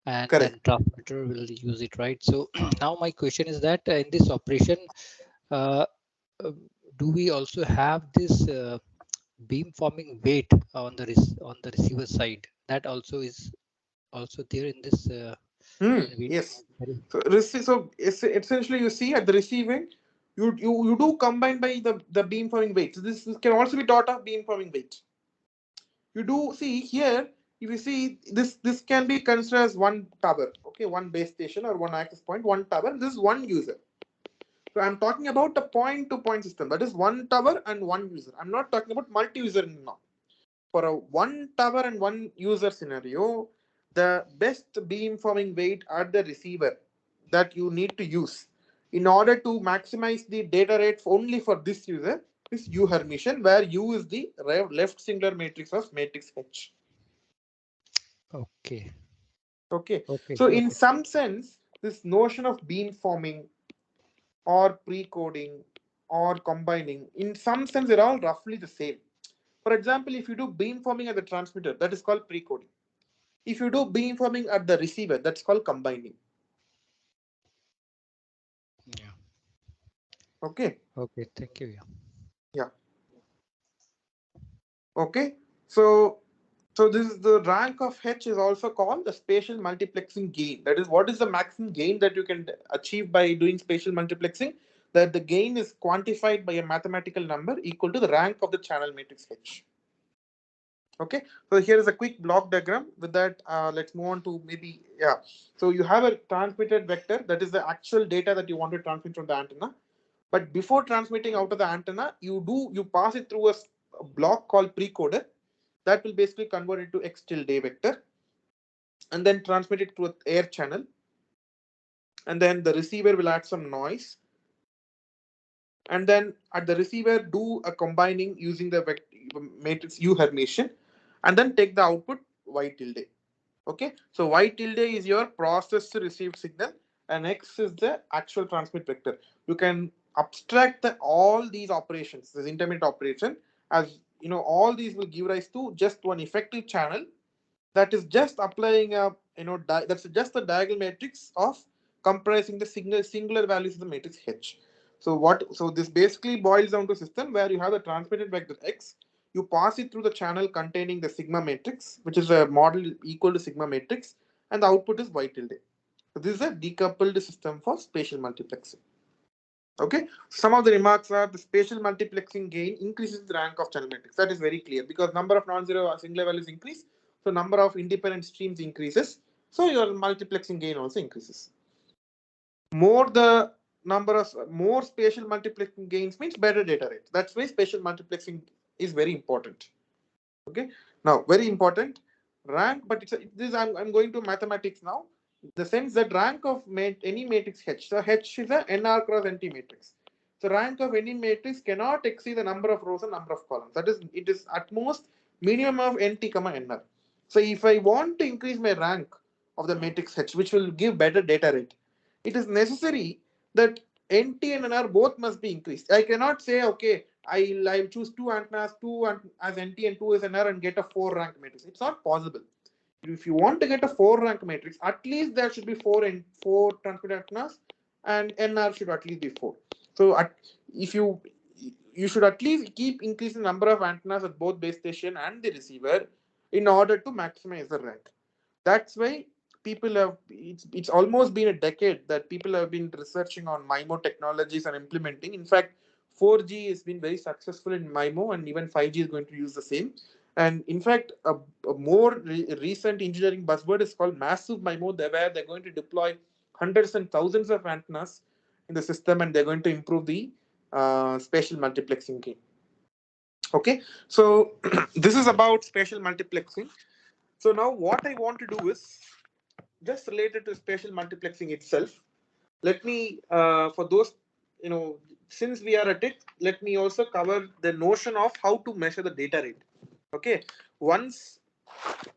and correct. then transmitter will use it, right? So now my question is that in this operation, uh, uh, do we also have this beam forming weight on the on the receiver side? That also is also there in this video. Yes. So, essentially, you see at the receiving, you do combine by the beamforming weight. So this can also be taught of beamforming weight. You do see here, if you see this can be considered as one tower, okay, one base station or one access point, one tower. This is one user. So I'm talking about a point-to-point system. That is one tower and one user. I'm not talking about multi-user now. For a one tower and one user scenario, the best beamforming weight at the receiver that you need to use in order to maximize the data rate only for this user is U Hermitian, where U is the left singular matrix of matrix H. Okay. Okay. Okay. So in Okay. some sense, this notion of beamforming or pre-coding or combining, in some sense, they're all roughly the same. For example, if you do beamforming at the transmitter, that is called pre-coding. If you do beamforming at the receiver, that's called combining. Yeah. Okay. Okay. Thank you. Yeah. Yeah. Okay. So this is the rank of H is also called the spatial multiplexing gain. That is, what is the maximum gain that you can achieve by doing spatial multiplexing? That the gain is quantified by a mathematical number equal to the rank of the channel matrix H. Okay, so here is a quick block diagram. With that, let's move on to maybe, yeah. So you have a transmitted vector, that is the actual data that you want to transmit from the antenna. But before transmitting out of the antenna, you pass it through a block called precoder that will basically convert it to X tilde vector and then transmit it through an air channel. And then the receiver will add some noise. And then at the receiver, do a combining using the matrix U Hermitian and then take the output Y tilde. Okay, so Y tilde is your processed received signal and X is the actual transmit vector. You can abstract all these operations, this intermediate operation, as all these will give rise to just one effective channel that is just applying a that's just the diagonal matrix of comprising the singular values of the matrix H. So this basically boils down to a system where you have the transmitted vector X, you pass it through the channel containing the sigma matrix, which is a model equal to sigma matrix, and the output is Y tilde. So this is a decoupled system for spatial multiplexing. Okay, some of the remarks are the spatial multiplexing gain increases the rank of channel matrix. That is very clear because number of non-zero singular values increase, so number of independent streams increases, so your multiplexing gain also increases. More spatial multiplexing gains means better data rate. That's why spatial multiplexing is very important. Okay, now very important rank, but I'm going to mathematics now. The sense that rank of any matrix H, so H is a NR cross NT matrix. So rank of any matrix cannot exceed the number of rows and number of columns. That is, it is at most minimum of NT comma NR. So if I want to increase my rank of the matrix H, which will give better data rate, it is necessary that NT and NR both must be increased. I cannot say, okay, I'll choose two antennas, as NT and two as NR, and get a 4 rank matrix. It's not possible. If you want to get a 4 rank matrix, at least there should be four transmit antennas, and NR should at least be 4. So if you should at least keep increasing the number of antennas at both base station and the receiver in order to maximize the rank. That's why people have it's almost been a decade that people have been researching on MIMO technologies and implementing. In fact, 4G has been very successful in MIMO, and even 5G is going to use the same. And in fact, a more recent engineering buzzword is called massive MIMO, where they're going to deploy hundreds and thousands of antennas in the system, and they're going to improve the spatial multiplexing gain. Okay, so this is about spatial multiplexing. So now what I want to do is just related to spatial multiplexing itself. Let me, for those, since we are at it, let me also cover the notion of how to measure the data rate. Okay, once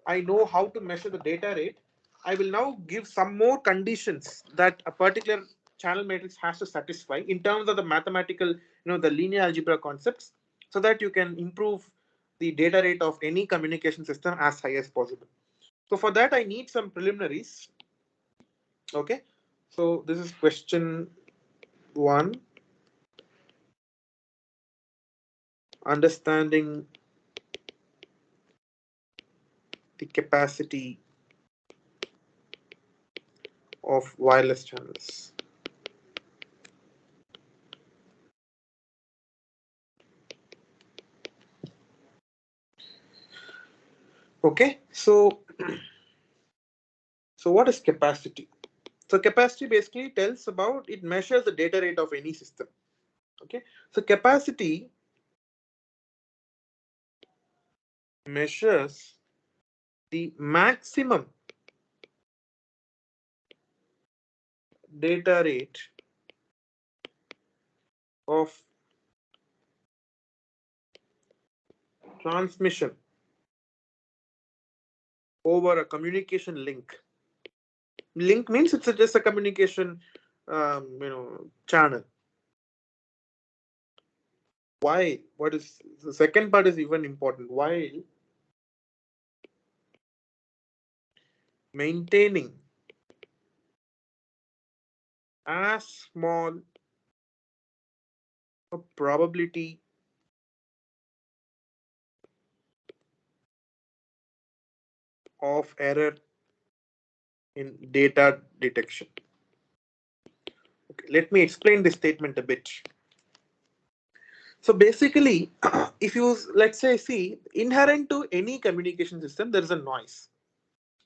I know how to measure the data rate, I will now give some more conditions that a particular channel matrix has to satisfy in terms of the mathematical, the linear algebra concepts, so that you can improve the data rate of any communication system as high as possible. So for that, I need some preliminaries. Okay, so this is question 1. Understanding the capacity of wireless channels. Okay, so what is capacity? So capacity basically tells about, it measures the data rate of any system. Okay, so capacity measures the maximum data rate of transmission over a communication link. Link means it's just a communication channel. Why? What is the second part is even important. While maintaining as small a probability of error in data detection. Okay, let me explain this statement a bit. So basically, if you, let's say, see, inherent to any communication system, there is a noise,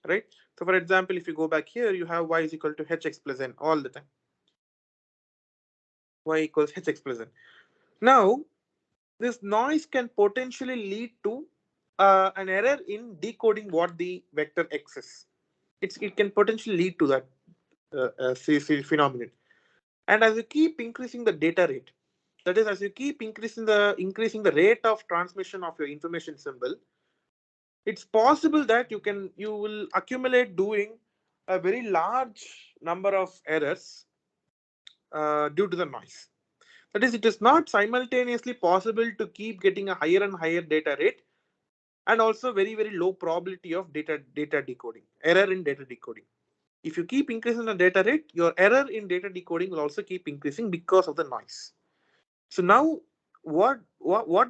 right? So for example, if you go back here, you have y is equal to hx plus n all the time. Y equals hx plus n. Now, this noise can potentially lead to an error in decoding what the vector x is. It can potentially lead to that phenomenon. And as you keep increasing the data rate, that is, as you keep increasing the rate of transmission of your information symbol, it's possible that you will accumulate doing a very large number of errors due to the noise. That is, it is not simultaneously possible to keep getting a higher and higher data rate, and also very, very low probability of data decoding, error in data decoding. If you keep increasing the data rate, your error in data decoding will also keep increasing because of the noise. So now, what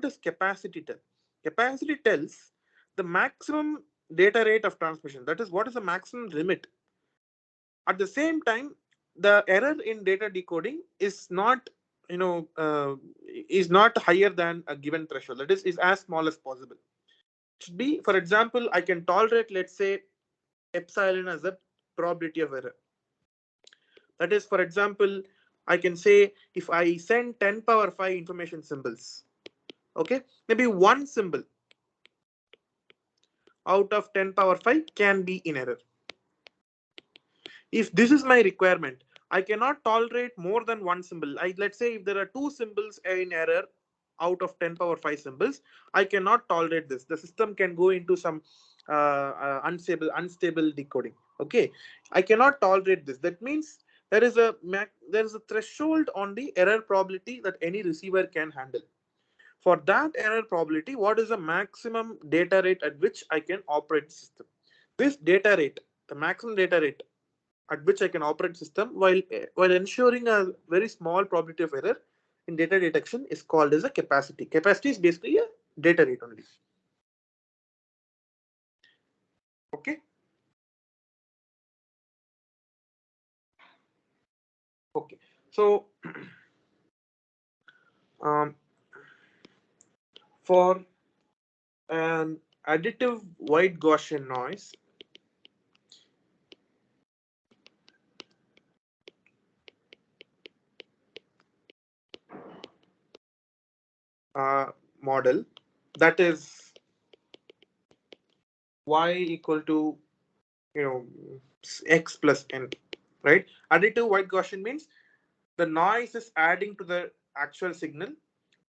does capacity tell? Capacity tells the maximum data rate of transmission. That is, what is the maximum limit. At the same time, the error in data decoding is not, is not higher than a given threshold. That is as small as possible. It should be, for example, I can tolerate, let's say, epsilon as a probability of error. That is, for example, I can say if I send 10 power 5 information symbols, okay, maybe one symbol out of 10 power 5 can be in error. If this is my requirement, I cannot tolerate more than one symbol. Let's say if there are two symbols in error out of 10 power 5 symbols, I cannot tolerate this. The system can go into some unstable decoding. Okay, I cannot tolerate this. That means there is a threshold on the error probability that any receiver can handle. For that error probability, what is the maximum data rate at which I can operate the system? This data rate, the maximum data rate at which I can operate system while ensuring a very small probability of error in data detection is called as a capacity. Capacity is basically a data rate only. Okay. Okay. So for an additive white Gaussian noise model, that is y equal to, you know, x plus n, right? Additive white Gaussian means the noise is adding to the actual signal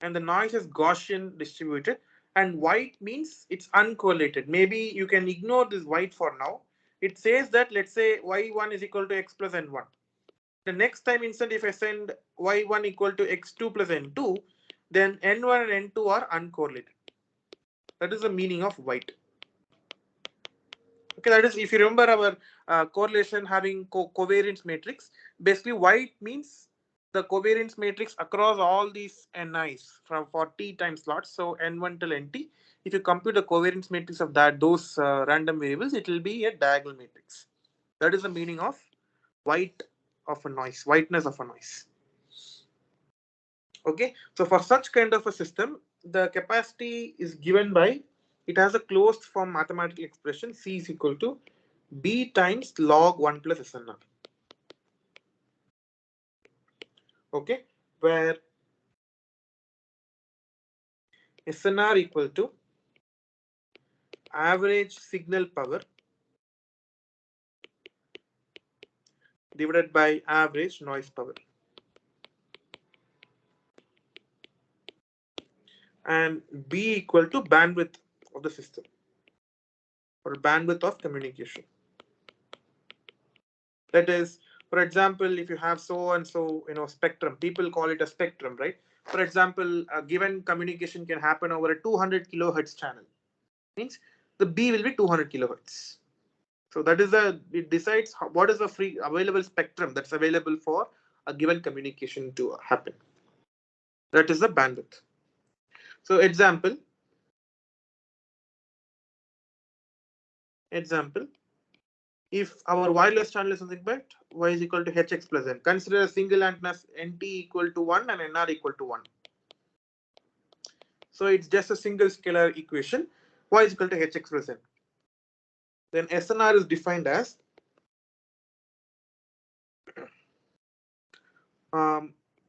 and the noise is Gaussian distributed, and white means it's uncorrelated. Maybe you can ignore this white for now. It says that, let's say y1 is equal to x plus n1. The next time instant, if I send y1 equal to x2 plus n2, then n1 and n2 are uncorrelated. That is the meaning of white. Okay, that is, if you remember our correlation having covariance matrix, basically white means the covariance matrix across all these ni's for t time slots, so n1 till nt. If you compute the covariance matrix of those random variables, it will be a diagonal matrix. That is the meaning of white of a noise, whiteness of a noise. Okay, so for such kind of a system, the capacity is given by, it has a closed form mathematical expression, C is equal to B times log 1 plus SNR. Okay, where SNR equal to average signal power divided by average noise power, and B equal to bandwidth of the system or bandwidth of communication. That is, for example, if you have so and so, spectrum, people call it a spectrum, right? For example, a given communication can happen over a 200 kilohertz channel. Means the B will be 200 kilohertz. So that is it decides what is the free available spectrum that's available for a given communication to happen. That is the bandwidth. So example, if our wireless channel is nothing but y is equal to hx plus n, consider a single antenna nt equal to 1 and nr equal to 1. So it's just a single scalar equation, y is equal to hx plus n. Then SNR is defined as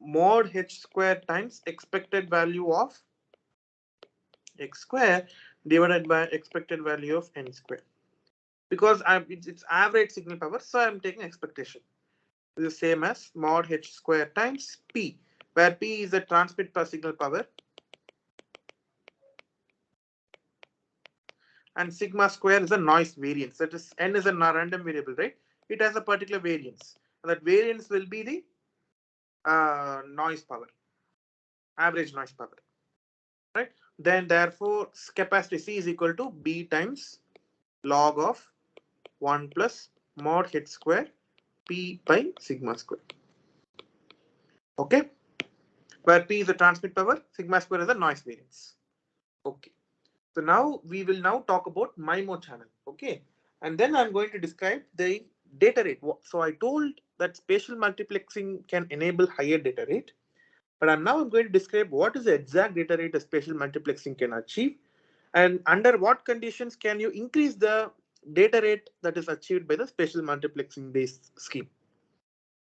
mod h square times expected value of x square divided by expected value of n square. Because it's average signal power, so I'm taking expectation. This is the same as mod h square times p, where p is the transmit per signal power and sigma square is a noise variance. That is, n is a random variable, right? It has a particular variance, and that variance will be the noise power, average noise power, right? Then therefore capacity C is equal to B times log of 1 plus mod h square P by sigma square. Okay, where P is the transmit power, sigma square is the noise variance. Okay, so now we will now talk about MIMO channel. Okay, and then I'm going to describe the data rate. So I told that spatial multiplexing can enable higher data rate, but I'm going to describe what is the exact data rate a spatial multiplexing can achieve, and under what conditions can you increase the data rate that is achieved by the spatial multiplexing based scheme.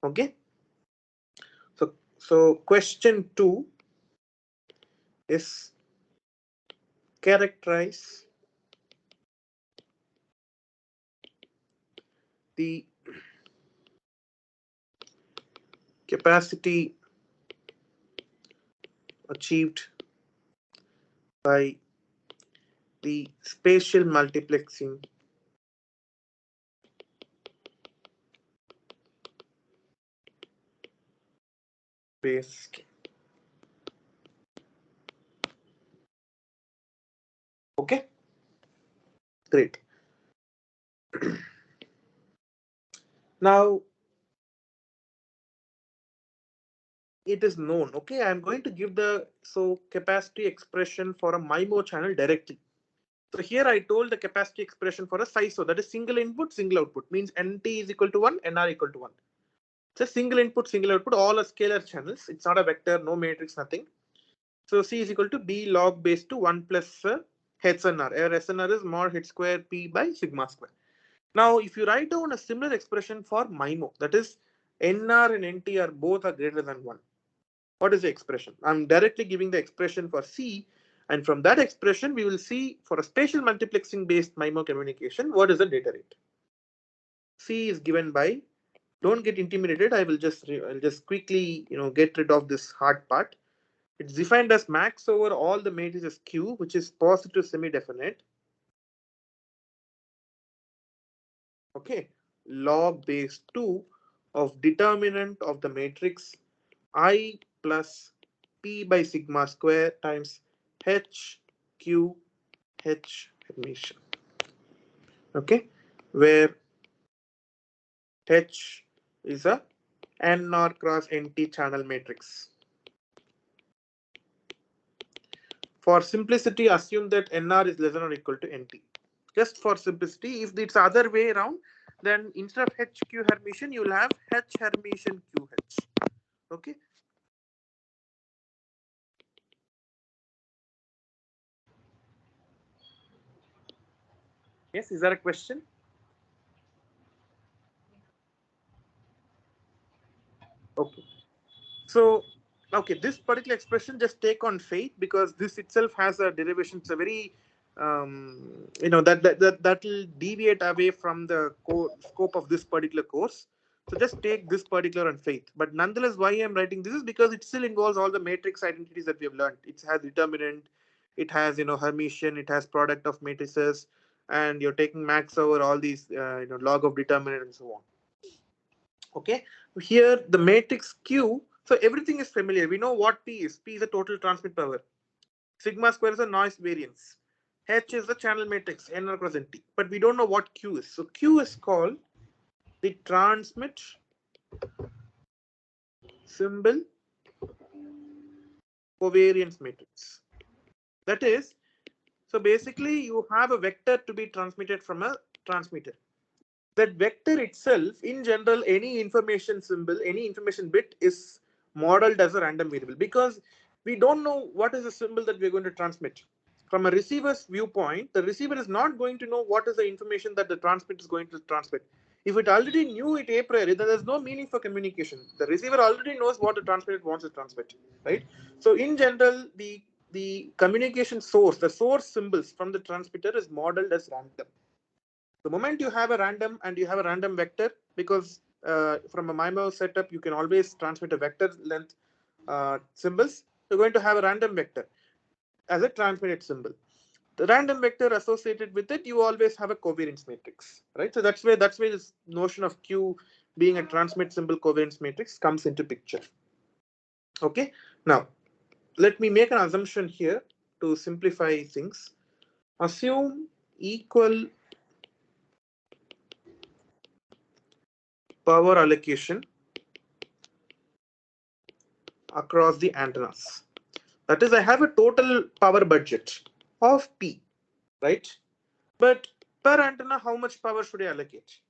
Okay, so question 2 is characterize the capacity achieved by the spatial multiplexing based scheme. Okay, great. Now it is known. Okay, I'm going to give the capacity expression for a MIMO channel directly. So here I told the capacity expression for a SISO, that is single input, single output, means NT is equal to 1, NR equal to 1. It's a single input, single output, all are scalar channels. It's not a vector, no matrix, nothing. So C is equal to B log base to 1 plus SNR, where SNR is mod H square P by sigma square. Now, if you write down a similar expression for MIMO, that is NR and NT are both are greater than 1. What is the expression? I'm directly giving the expression for C, and from that expression, we will see for a spatial multiplexing based MIMO communication, what is the data rate? C is given by, don't get intimidated, I'll just quickly get rid of this hard part. It's defined as max over all the matrices Q, which is positive semi-definite. Okay, log base 2 of determinant of the matrix I plus P by sigma square times H Q H Hermitian. Okay, where H is a NR cross NT channel matrix. For simplicity, assume that NR is less than or equal to NT. Just for simplicity, if it's other way around, then instead of HQ Hermitian, you will have H Hermitian QH. Okay. Yes, is there a question? Okay. So, okay, this particular expression just take on faith because this itself has a derivation. It's a very, that will deviate away from the scope of this particular course. So just take this particular on faith. But nonetheless, why I'm writing this is because it still involves all the matrix identities that we have learned. It has determinant, it has Hermitian, it has product of matrices, and you're taking max over all these log of determinant and so on. Okay, here the matrix Q, so everything is familiar. We know what P is. P is the total transmit power. Sigma square is a noise variance. H is the channel matrix, NR cross NT. But we don't know what Q is. So Q is called the transmit symbol covariance matrix. That is, so basically you have a vector to be transmitted from a transmitter. That vector itself, in general, any information symbol, any information bit is modeled as a random variable because we don't know what is the symbol that we're going to transmit. From a receiver's viewpoint, the receiver is not going to know what is the information that the transmitter is going to transmit. If it already knew it a priori, then there's no meaning for communication. The receiver already knows what the transmitter wants to transmit, right? So in general, the communication source, the source symbols from the transmitter is modeled as random. The moment you have a random and you have a random vector, because from a MIMO setup, you can always transmit a vector length symbols, you're going to have a random vector as a transmitted symbol. The random vector associated with it, you always have a covariance matrix, right? So that's where this notion of Q being a transmit symbol covariance matrix comes into picture. Okay, now let me make an assumption here to simplify things. Assume equal power allocation across the antennas. That is, I have a total power budget of P, right? But per antenna, how much power should I allocate?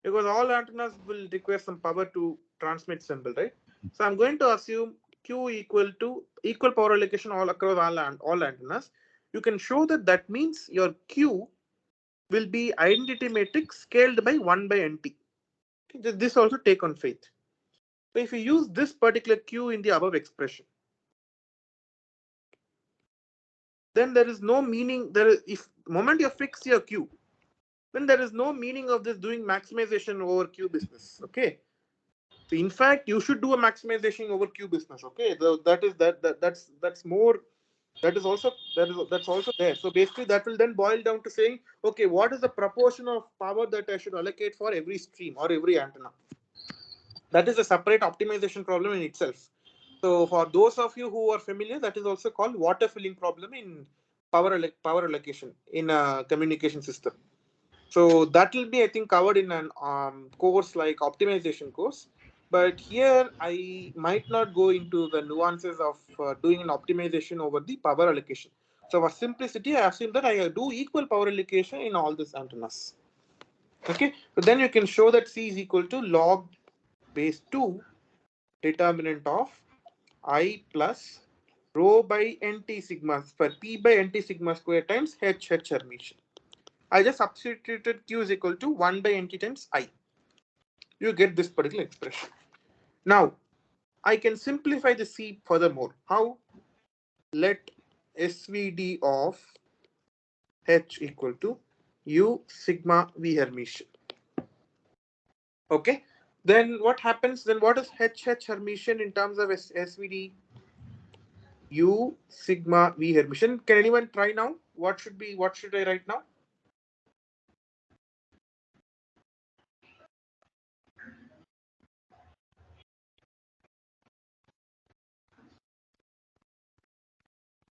Because all antennas will require some power to transmit symbol, right? So I'm going to assume Q equal to equal power allocation all across all antennas. You can show that means your Q will be identity matrix scaled by 1 by NT. Okay, this also take on faith. So if you use this particular Q in the above expression, then there is no meaning. If the moment you fix your Q, then there is no meaning of this doing maximization over Q business. Okay. So in fact, you should do a maximization over Q business. Okay. That's more. That's also there. So basically, that will then boil down to saying, okay, what is the proportion of power that I should allocate for every stream or every antenna? That is a separate optimization problem in itself. So for those of you who are familiar, that is also called water filling problem in power allocation in a communication system. So that will be, I think, covered in an course like optimization course. But here I might not go into the nuances of doing an optimization over the power allocation. So for simplicity, I assume that I do equal power allocation in all these antennas. Okay, so then you can show that C is equal to log base 2 determinant of I plus rho by nt sigma for P by nt sigma square times H Hermitian. I just substituted Q is equal to 1 by nt times I. You get this particular expression. Now, I can simplify the C furthermore. How? Let SVD of H equal to U sigma V Hermitian. Okay. Then what happens? Then what is H Hermitian in terms of SVD? U sigma V Hermitian. Can anyone try now? What should I write now?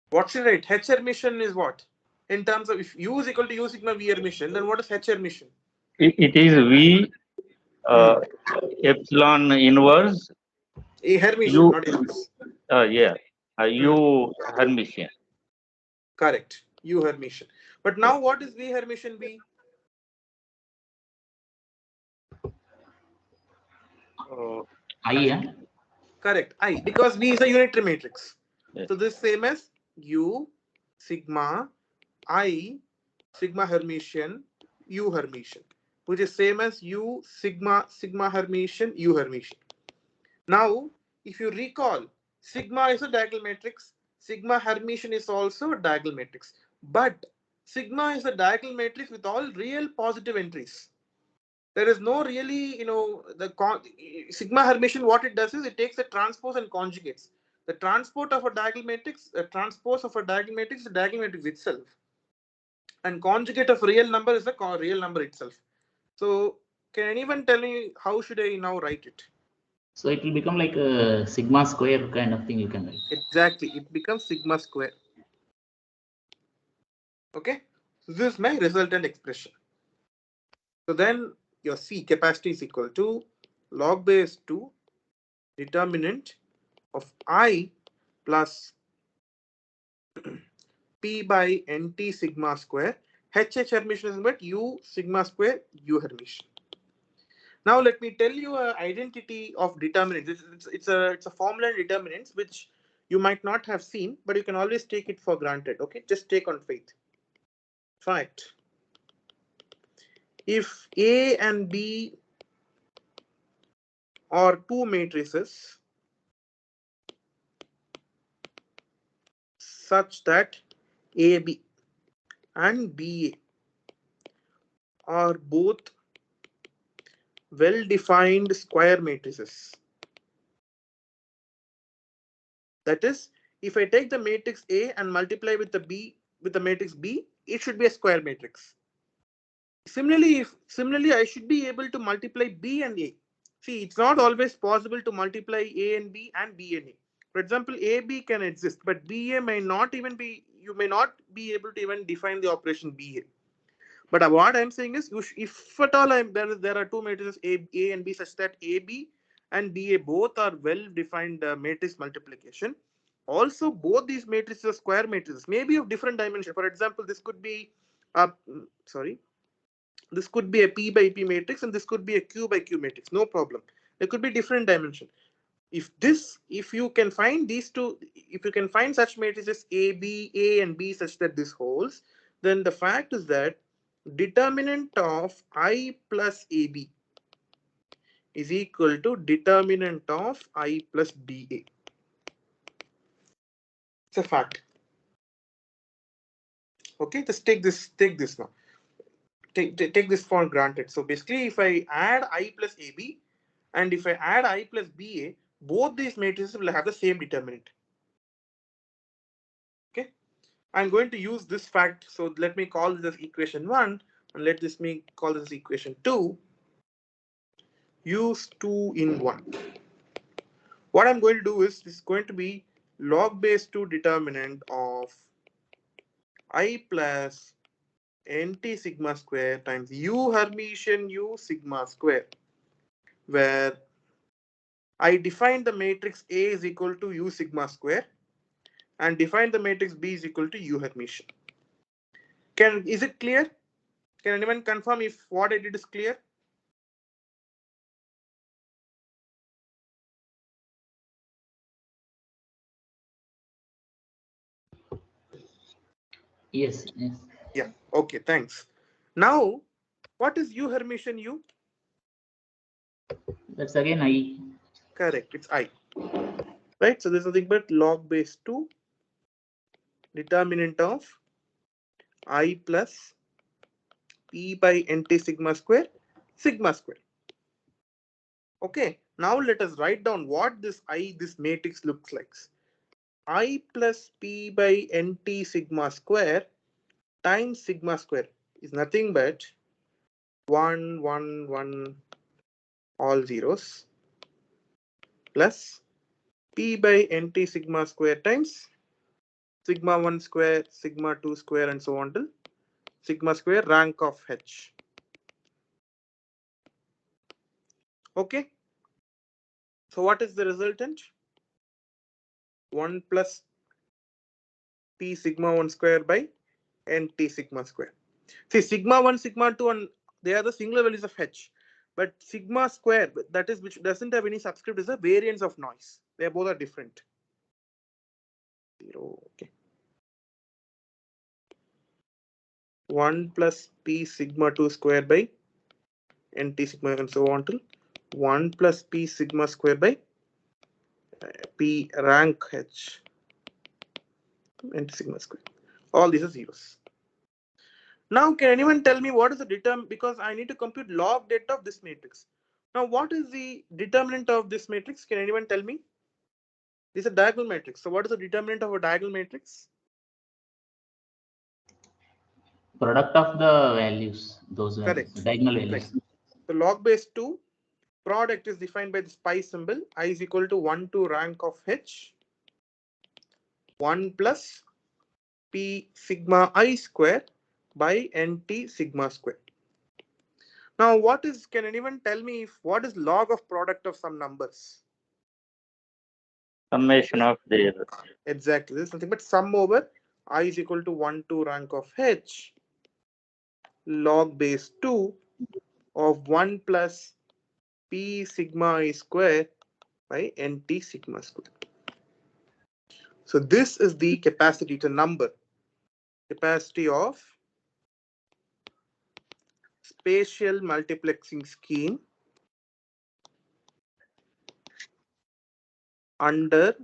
What should I write? H Hermitian is what? In terms of if U is equal to U sigma V Hermitian, then what is H Hermitian? It is V Hmm. epsilon inverse A Hermitian, U. not inverse. Yeah, Hmm. U Hermitian. Correct. U Hermitian. But now what is V Hermitian be? I, yeah? Correct. I, because V is a unitary matrix. Yes. So this same as U sigma I sigma Hermitian U Hermitian, which is same as U sigma Hermitian U Hermitian. Now, if you recall, sigma is a diagonal matrix. Sigma Hermitian is also a diagonal matrix. But sigma is a diagonal matrix with all real positive entries. There is no really, the sigma Hermitian, what it does is it takes the transpose and conjugates. The transport of a diagonal matrix, the transpose of a diagonal matrix is the diagonal matrix itself. And conjugate of real number is the real number itself. So can anyone tell me how should I now write it? So it will become like a sigma square kind of thing you can write. Exactly. It becomes sigma square. Okay. So this is my resultant expression. So then your C capacity is equal to log base 2 determinant of I plus P by NT sigma square. HH Hermitian is what? U sigma square U Hermitian. Now let me tell you an identity of determinants. It's a formula in determinants which you might not have seen, but you can always take it for granted. Okay, just take on faith. Fact. If A and B are two matrices such that AB and BA are both well-defined square matrices. That is, if I take the matrix A and multiply with the matrix B, it should be a square matrix. Similarly, I should be able to multiply B and A. See, it's not always possible to multiply A and B and B and A. For example, AB can exist, but BA may not even be. You may not be able to even define the operation BA. But what I'm saying is, if at all there are two matrices A and B such that AB and BA both are well-defined matrix multiplication. Also, both these matrices are square matrices, maybe of different dimension. For example, this could be this could be a P by P matrix, and this could be a Q by Q matrix. No problem. There could be different dimension. If you can find these two, if you can find such matrices A and B such that this holds, then the fact is that determinant of I plus AB is equal to determinant of I plus BA. It's a fact. Okay, just take this now. Take this for granted. So basically, if I add I plus AB and if I add I plus BA, both these matrices will have the same determinant. Okay, I'm going to use this fact. So let me call this equation 1 and let me call this equation 2. Use 2 in 1. What I'm going to do is this is going to be log base 2 determinant of I plus NT sigma square times U Hermitian U sigma square, where I define the matrix A is equal to U sigma square and define the matrix B is equal to U Hermitian. Is it clear? Can anyone confirm if what I did is clear? Yes. Yeah. Okay. Thanks. Now, what is U Hermitian U? That's again I. Correct. It's I. Right. So this is nothing but log base 2 determinant of I plus P by NT sigma square sigma square. Okay. Now let us write down what this matrix looks like. I plus P by NT sigma square times sigma square is nothing but 1, 1, 1, all zeros plus P by NT sigma square times sigma 1 square, sigma 2 square, and so on till sigma square rank of H. Okay. So what is the resultant? 1 plus P sigma 1 square by NT sigma square. See, sigma 1, sigma 2, and they are the singular values of H. But sigma square, that is which doesn't have any subscript, is a variance of noise. They both are different. 0. Okay. 1 plus P sigma 2 square by NT sigma and so on till 1 plus P sigma square by P rank H NT sigma square. All these are zeros. Now, can anyone tell me what is the determinant? Because I need to compute log data of this matrix. Now, what is the determinant of this matrix? Can anyone tell me? This is a diagonal matrix. So, what is the determinant of a diagonal matrix? Product of the values, those values, Correct. diagonal values. Right. So, log base 2 product is defined by this pi symbol. I is equal to 1 to rank of H 1 plus P sigma I square by NT sigma square. Now, can anyone tell me what is log of product of some numbers? Summation of their. Exactly. This is nothing but sum over I is equal to 1 to rank of H log base 2 of 1 plus P sigma I square by NT sigma square. So this is the capacity to number. Capacity of spatial multiplexing scheme under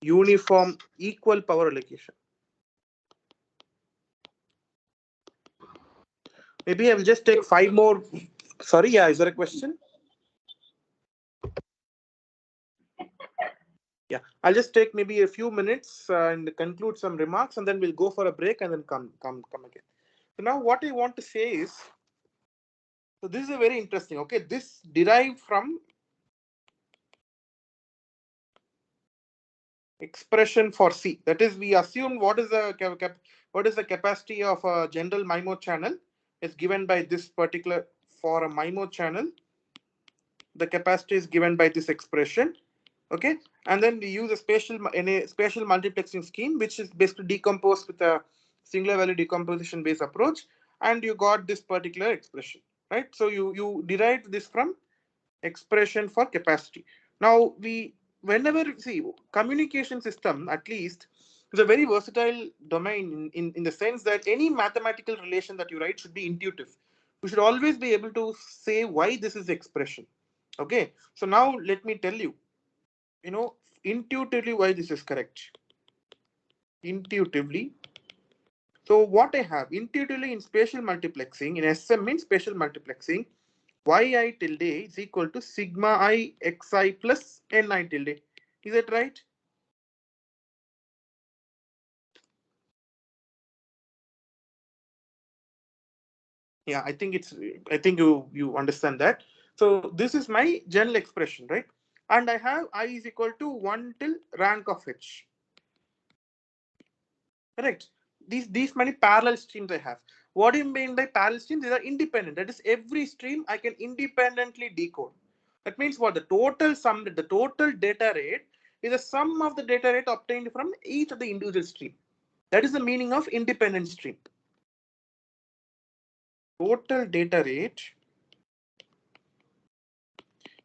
uniform equal power allocation. Maybe I will just take 5 more. Sorry, yeah, is there a question? Yeah, I'll just take maybe a few minutes and conclude some remarks, and then we'll go for a break and then come again. So now what I want to say is, so this is a very interesting. Okay, this derived from expression for C. That is, we assume what is the capacity of a general MIMO channel is given by this particular, for a MIMO channel. The capacity is given by this expression. Okay, and then we use a spatial multiplexing scheme, which is basically decomposed with a singular value decomposition based approach, and you got this particular expression, right? So you derived this from expression for capacity. Now whenever see communication system, at least, is a very versatile domain in the sense that any mathematical relation that you write should be intuitive. We should always be able to say why this is the expression. Okay, so now let me tell you, intuitively why this is correct. Intuitively. So what I have intuitively in spatial multiplexing, in SM means spatial multiplexing, yi tilde is equal to sigma I xi plus ni tilde. Is that right? Yeah, I think you understand that. So this is my general expression, right? And I have I is equal to 1 till rank of H. Correct. These many parallel streams I have. What do you mean by parallel streams? These are independent. That is, every stream I can independently decode. That means what? The total data rate is the sum of the data rate obtained from each of the individual stream. That is the meaning of independent stream. Total data rate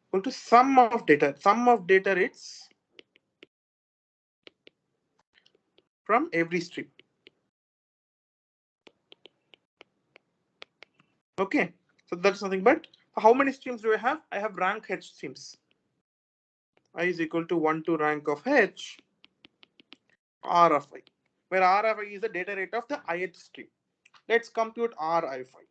equal to sum of data rates from every stream. Okay, so that's nothing but how many streams do I have? I have rank h streams. I is equal to 1 to rank of h r of I, where r of I is the data rate of the ith stream. Let's compute r of I.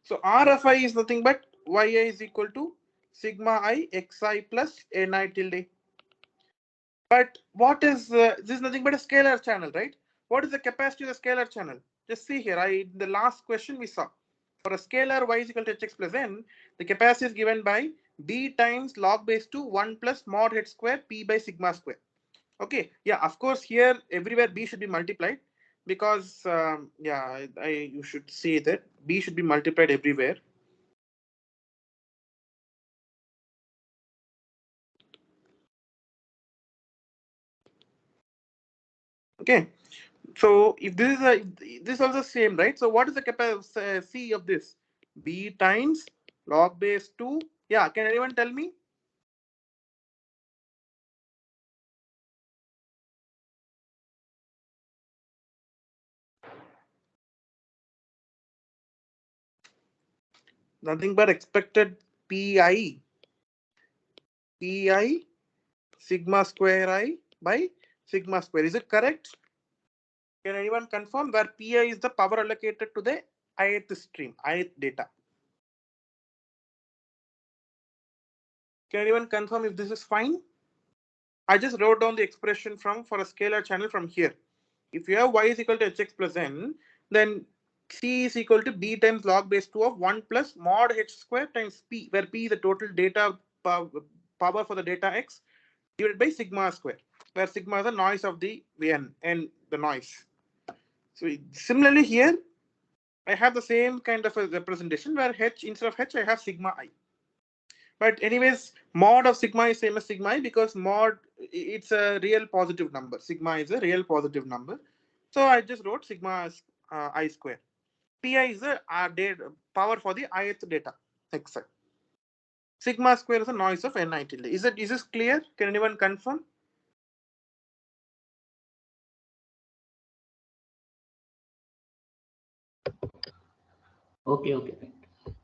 So r of I is nothing but yi is equal to sigma I xi plus ni tilde. But what is this is nothing but a scalar channel, right? What is the capacity of the scalar channel? Just see here. In the last question we saw for a scalar y is equal to hx plus n, the capacity is given by b times log base 2 1 plus mod h square p by sigma square. Okay, yeah, of course here everywhere b should be multiplied because yeah, you should see that b should be multiplied everywhere. Okay, so if this is this is also same, right? So what is the capacity of this? B times log base 2. Yeah, can anyone tell me? Nothing but expected pi sigma square I by sigma square. Is it correct? Can anyone confirm where pi is the power allocated to the ith stream, ith data? Can anyone confirm if this is fine? I just wrote down the expression for a scalar channel from here. If you have y is equal to hx plus n, then c is equal to b times log base 2 of 1 plus mod h square times p, where p is the total data power for the data x divided by sigma square, where sigma is the noise of the n and the noise. So similarly here, I have the same kind of a representation where h instead of h I have sigma I. But anyways, mod of sigma is same as sigma I because mod it's a real positive number. Sigma is a real positive number. So I just wrote sigma I square. Pi is the power for the ith data. Xi. Sigma square is the noise of ni tilde. Is this clear? Can anyone confirm? Okay, okay.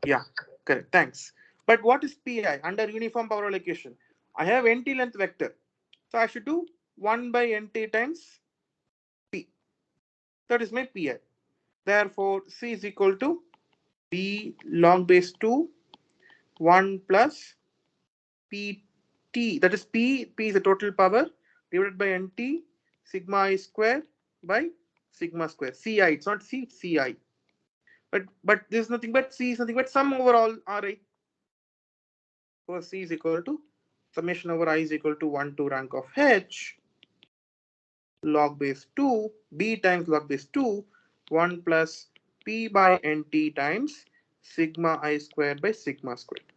Yeah, correct. Thanks. But what is Pi under uniform power allocation? I have nt length vector. So I should do 1 by nt times p. That is my Pi. Therefore, C is equal to b log base 2 1 plus pt. That is p. P is the total power divided by nt sigma I square by sigma square. Ci. It's not C. It's Ci. But this is nothing but C is nothing but sum overall Ri. So C is equal to summation over I is equal to 1 to rank of h log base 2 b times log base 2 1 plus p by nt times sigma I squared by sigma squared.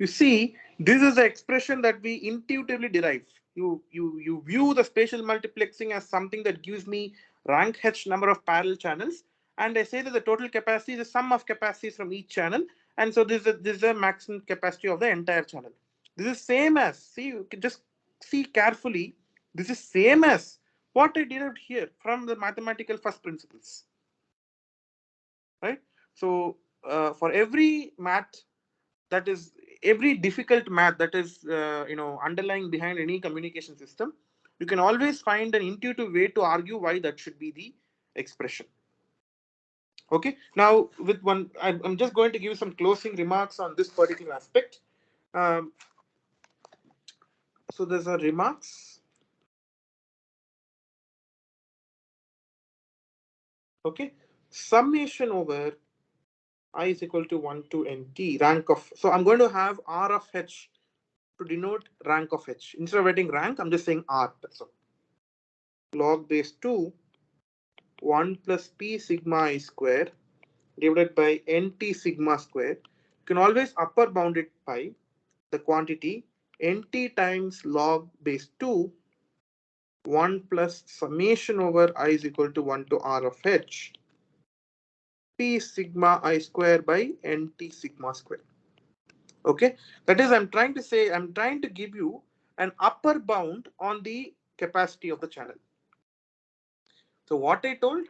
You see, this is the expression that we intuitively derive. You view the spatial multiplexing as something that gives me rank h number of parallel channels, and I say that the total capacity is the sum of capacities from each channel, and so this is the maximum capacity of the entire channel. This is same as, see, you can just see carefully. This is same as what I derived here from the mathematical first principles, right? So for every math that is every difficult math that is underlying behind any communication system, you can always find an intuitive way to argue why that should be the expression. Okay, now with one, I'm just going to give some closing remarks on this particular aspect. So there's a remarks. Okay, summation over I is equal to 1 to nt rank of, so I'm going to have r of h to denote rank of h. Instead of writing rank, I'm just saying r. That's all. Log base 2 1 plus p sigma I square divided by nt sigma square. You can always upper bound it by the quantity nt times log base 2 1 plus summation over I is equal to 1 to r of h p sigma I square by nt sigma square. Okay, that is, I'm trying to give you an upper bound on the capacity of the channel. So what I told,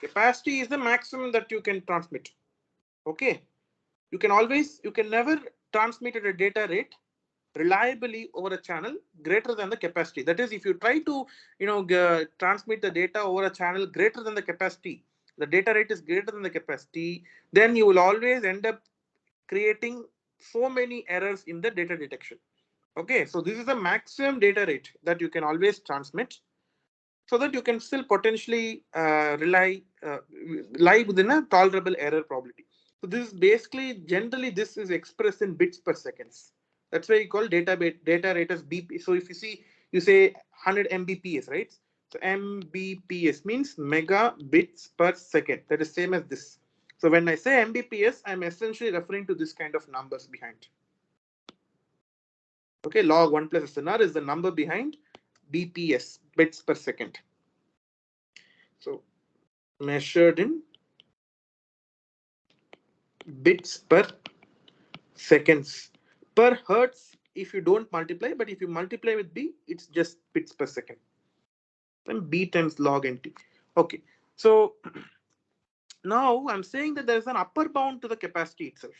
Capacity is the maximum that you can transmit. Okay. You can never transmit at a data rate reliably over a channel greater than the capacity. That is, if you try to, transmit the data over a channel greater than the capacity, the data rate is greater than the capacity, then you will always end up creating so many errors in the data detection. Okay, so this is the maximum data rate that you can always transmit, so that you can still potentially lie within a tolerable error probability. So this is basically, generally this is expressed in bits per seconds. That's why you call data rate as BP. So if you see, you say 100 Mbps, right? So Mbps means megabits per second. That is same as this. So when I say Mbps, I'm essentially referring to this kind of numbers behind. Okay, log 1 plus SNR is the number behind BPS, bits per second. So measured in bits per seconds. Per hertz, if you don't multiply, but if you multiply with B, it's just bits per second. Then B times log NT. Okay, so now I'm saying that there is an upper bound to the capacity itself.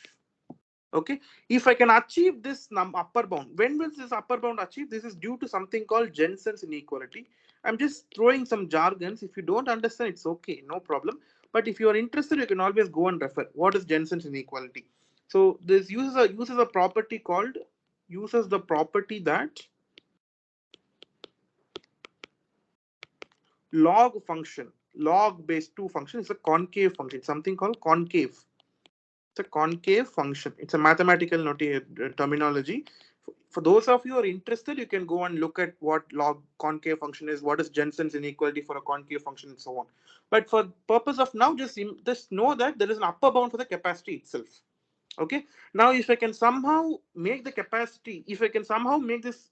Okay, if I can achieve this upper bound, when will this upper bound achieve? This is due to something called Jensen's inequality. I'm just throwing some jargons. If you don't understand, it's okay, no problem. But if you are interested, you can always go and refer. What is Jensen's inequality? So this uses a property called, uses the property that log function, log base 2 function is a concave function, something called concave. It's a concave function. It's a mathematical terminology. For those of you who are interested, you can go and look at what log concave function is, what is Jensen's inequality for a concave function, and so on. But for purpose of now, just know that there is an upper bound for the capacity itself. Okay. Now, if I can somehow make the capacity, if I can somehow make this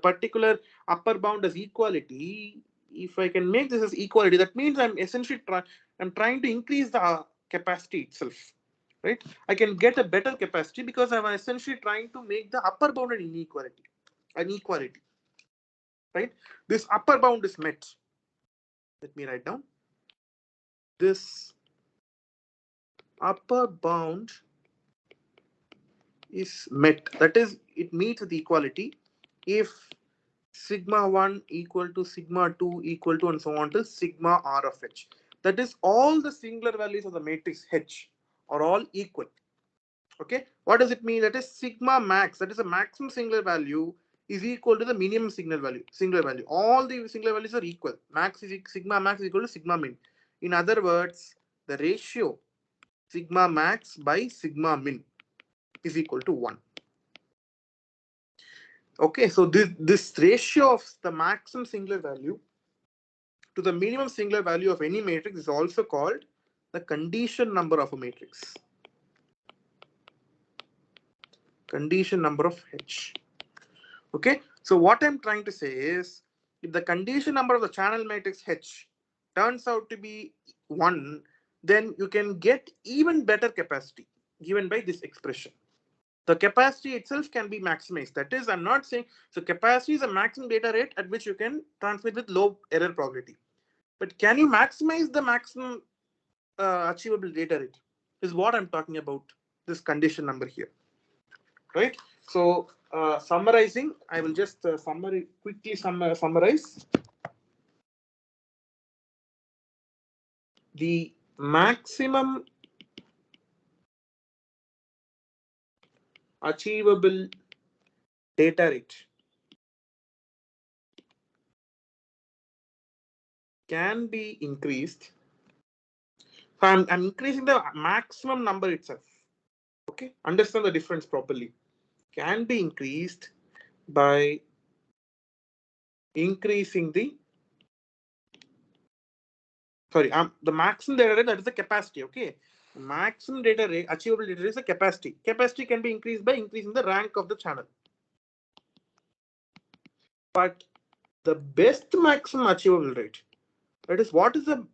particular upper bound as equality, if I can make this as equality, that means I'm essentially trying to increase the capacity itself, right? I can get a better capacity because I'm essentially trying to make the upper bound an equality, right? This upper bound is met. Let me write down. This upper bound is met. That is, it meets with equality if sigma 1 equal to sigma 2 equal to and so on till sigma r of h. That is, all the singular values of the matrix H are all equal. Okay, what does it mean? That is sigma max, that is a maximum singular value, is equal to the minimum singular value. All the singular values are equal. Sigma max is equal to sigma min. In other words, the ratio sigma max by sigma min is equal to 1. Okay, so this ratio of the maximum singular value to the minimum singular value of any matrix is also called the condition number of a matrix. Condition number of H. Okay, so what I'm trying to say is, if the condition number of the channel matrix H turns out to be 1, then you can get even better capacity given by this expression. The capacity itself can be maximized. That is, I'm not saying, so capacity is a maximum data rate at which you can transmit with low error probability. But can you maximize the maximum achievable data rate is what I'm talking about, this condition number here, right? So summarizing, I will just quickly summarize. The maximum achievable data rate can be increased. So I'm increasing the maximum number itself. Okay, understand the difference properly. Can be increased by increasing the maximum data rate, that is the capacity. Okay, maximum data rate, achievable data rate is the capacity. Capacity can be increased by increasing the rank of the channel. But the best maximum achievable rate, that is, what is the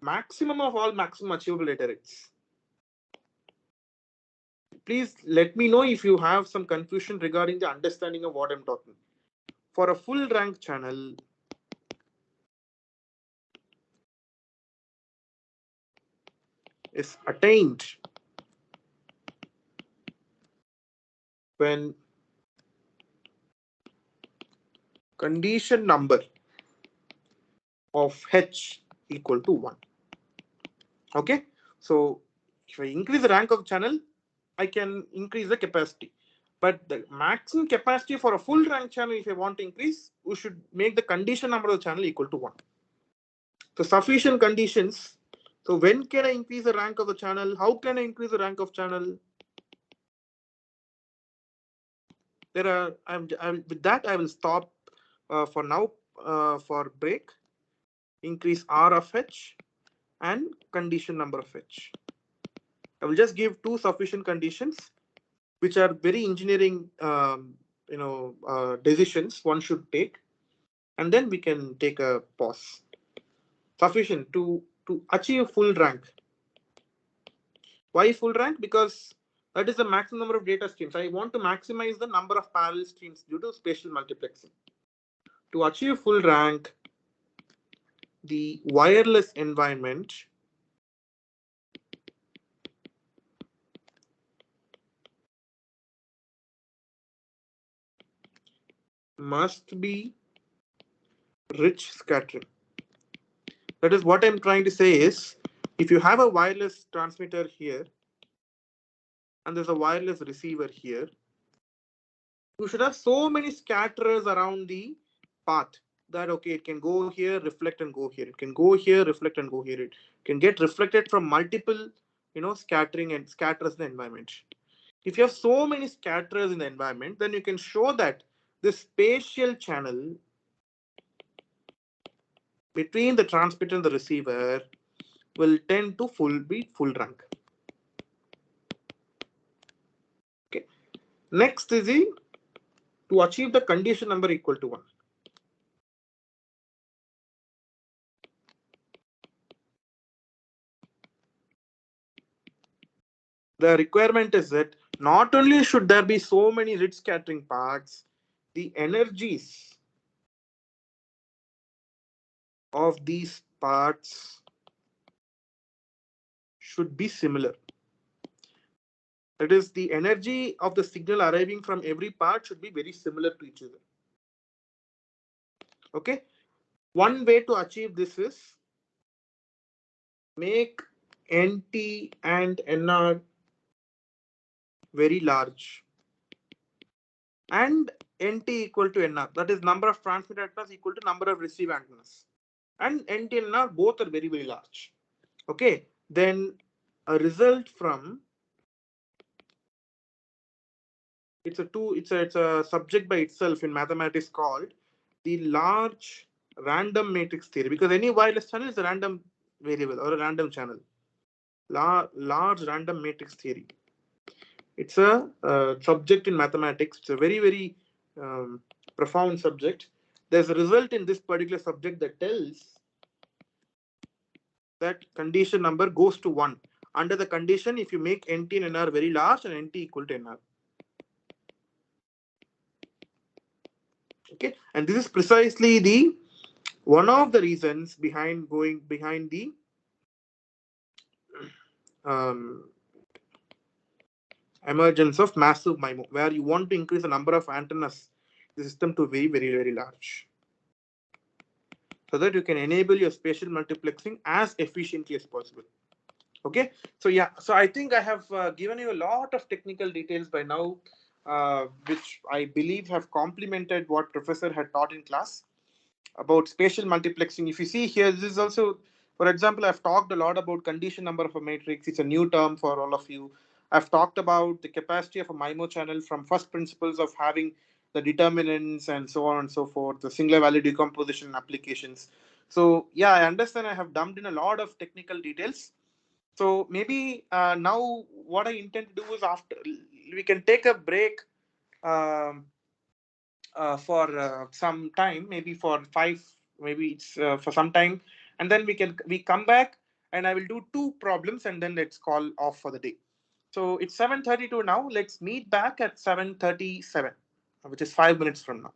maximum of all maximum achievable data rates? Please let me know if you have some confusion regarding the understanding of what I'm talking. For a full rank channel, is attained when condition number of H equal to 1. Okay, so if I increase the rank of channel, I can increase the capacity. But the maximum capacity for a full rank channel, if I want to increase, we should make the condition number of the channel equal to 1. So sufficient conditions. So when can I increase the rank of the channel? How can I increase the rank of channel? There are. With that I will stop for now for break. Increase R of H and condition number of H. I will just give two sufficient conditions, which are very engineering decisions one should take, and then we can take a pause. Sufficient to achieve full rank. Why full rank? Because that is the maximum number of data streams. I want to maximize the number of parallel streams due to spatial multiplexing. To achieve full rank, the wireless environment must be rich scattering. That is what I'm trying to say is, if you have a wireless transmitter here and there's a wireless receiver here, you should have so many scatterers around the path that, okay, it can go here, reflect and go here. It can go here, reflect and go here. It can get reflected from multiple, scattering and scatters in the environment. If you have so many scatterers in the environment, then you can show that the spatial channel between the transmitter and the receiver will tend to be full rank. Okay. Next is to achieve the condition number equal to 1. The requirement is that not only should there be so many rich scattering paths, the energies of these parts should be similar. That is, the energy of the signal arriving from every part should be very similar to each other. Okay. One way to achieve this is make NT and NR very large and NT equal to NR. That is, number of transmit antennas equal to number of receive antennas. And NT and NR both are very, very large. Okay. Then a result from it's a subject by itself in mathematics called the large random matrix theory, because any wireless channel is a random variable or a random channel. Large random matrix theory. It's a subject in mathematics. It's a very, very profound subject. There's a result in this particular subject that tells that condition number goes to 1 under the condition if you make NT and NR very large and NT equal to NR. Okay, and this is precisely the one of the reasons behind the emergence of massive MIMO, where you want to increase the number of antennas in the system to very, very, very large, so that you can enable your spatial multiplexing as efficiently as possible. Okay, so yeah, so I think I have given you a lot of technical details by now, which I believe have complemented what Professor had taught in class about spatial multiplexing. If you see here, this is also, for example, I've talked a lot about condition number of a matrix. It's a new term for all of you. I've talked about the capacity of a MIMO channel from first principles of having the determinants and so on and so forth, the singular value decomposition applications. So yeah, I understand I have dumped in a lot of technical details. So maybe now what I intend to do is, after we can take a break for some time, maybe for for some time, and then we come back and I will do 2 problems and then let's call off for the day. So it's 7:32 now. Let's meet back at 7:37, which is 5 minutes from now.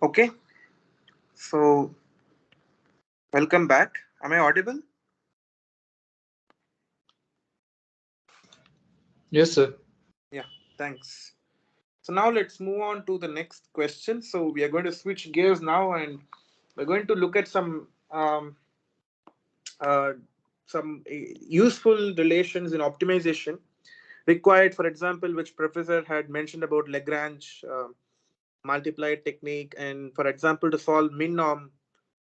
Okay, so welcome back. Am I audible? Yes, sir. Yeah, thanks. So now let's move on to the next question. So we are going to switch gears now, and we're going to look at uh, useful relations in optimization required. For example, which professor had mentioned about Lagrange multiply technique, and for example, to solve min-norm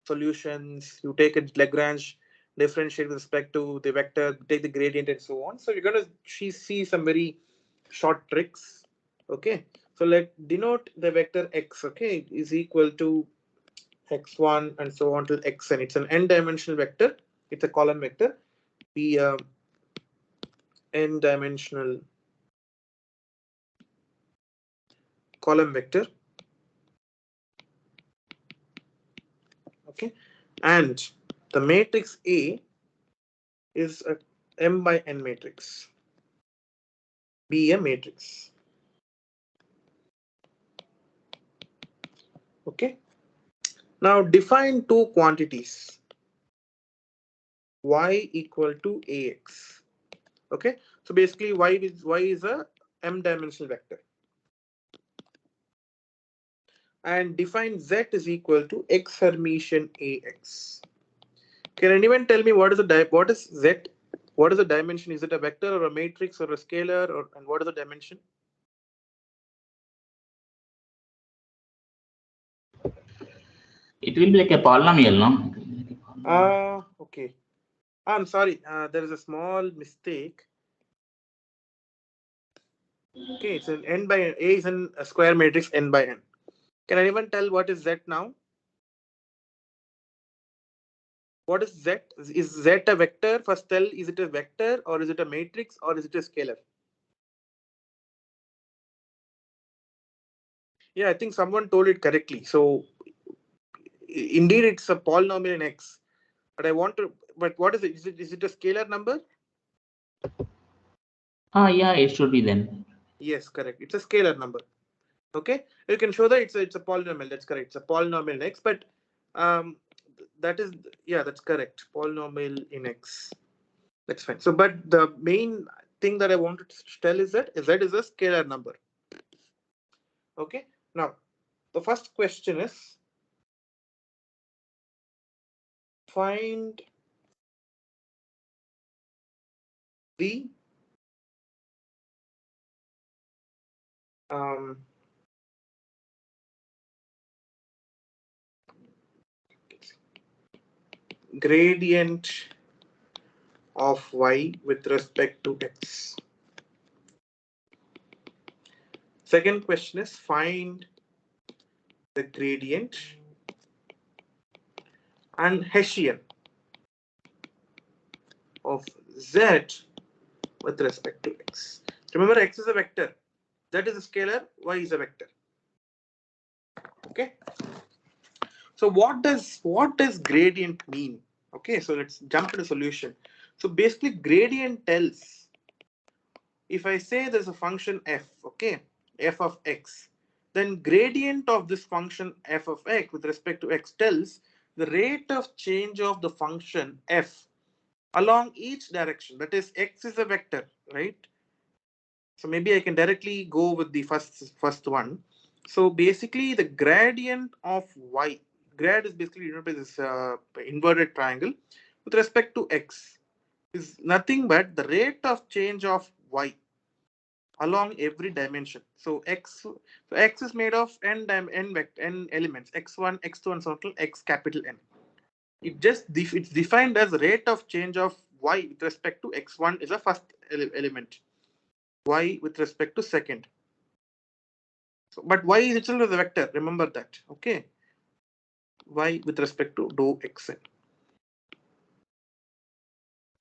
solutions, you take a Lagrange differentiate with respect to the vector, take the gradient, and so on. So you're going to see some very short tricks. Okay, so let denote the vector x. Okay, is equal to x1 and so on till xn. It's an n-dimensional vector. It's a column vector. The n-dimensional column vector. Okay, and the matrix A is a m by n matrix. Be a matrix. Okay. Now define two quantities. Y equal to ax. Okay. So basically, y is a m-dimensional vector. And define z is equal to x Hermitian ax. Can anyone tell me what is z? What is the dimension? Is it a vector or a matrix or a scalar, and what is the dimension? It will be like a polynomial, no? Okay. I'm sorry. There is a small mistake. Okay, it's an n by n. A is in a square matrix n by n. Can anyone tell what is z now? What is z? Is z a vector? First tell, is it a vector or is it a matrix or is it a scalar? Yeah, I think someone told it correctly. So indeed it's a polynomial in x. But I want to, but what is it? Is it a scalar number? Yeah, it should be then. Yes, correct. It's a scalar number. Okay, you can show that it's a polynomial. That's correct. It's a polynomial in x, but that is, yeah, that's correct. Polynomial in x. That's fine. So, but the main thing that I wanted to tell is that z is a scalar number. Okay. Now, the first question is find the gradient of y with respect to x. Second question is find the gradient and Hessian of z with respect to x. Remember, x is a vector, z is a scalar, y is a vector. Okay. So what does gradient mean? Okay, so let's jump to the solution. So basically, gradient tells, if I say there's a function f, okay, f of x, then gradient of this function f of x with respect to x tells the rate of change of the function f along each direction. That is, x is a vector, right? So maybe I can directly go with the first one. So basically, the gradient of y, grad is basically denoted by this inverted triangle with respect to x, is nothing but the rate of change of y along every dimension. So x is made of n elements, x1, x2, and so on, x capital N. It's defined as rate of change of y with respect to x1 is a first element, y with respect to second. So, but y is itself a vector. Remember that. Okay. Y with respect to dou xn.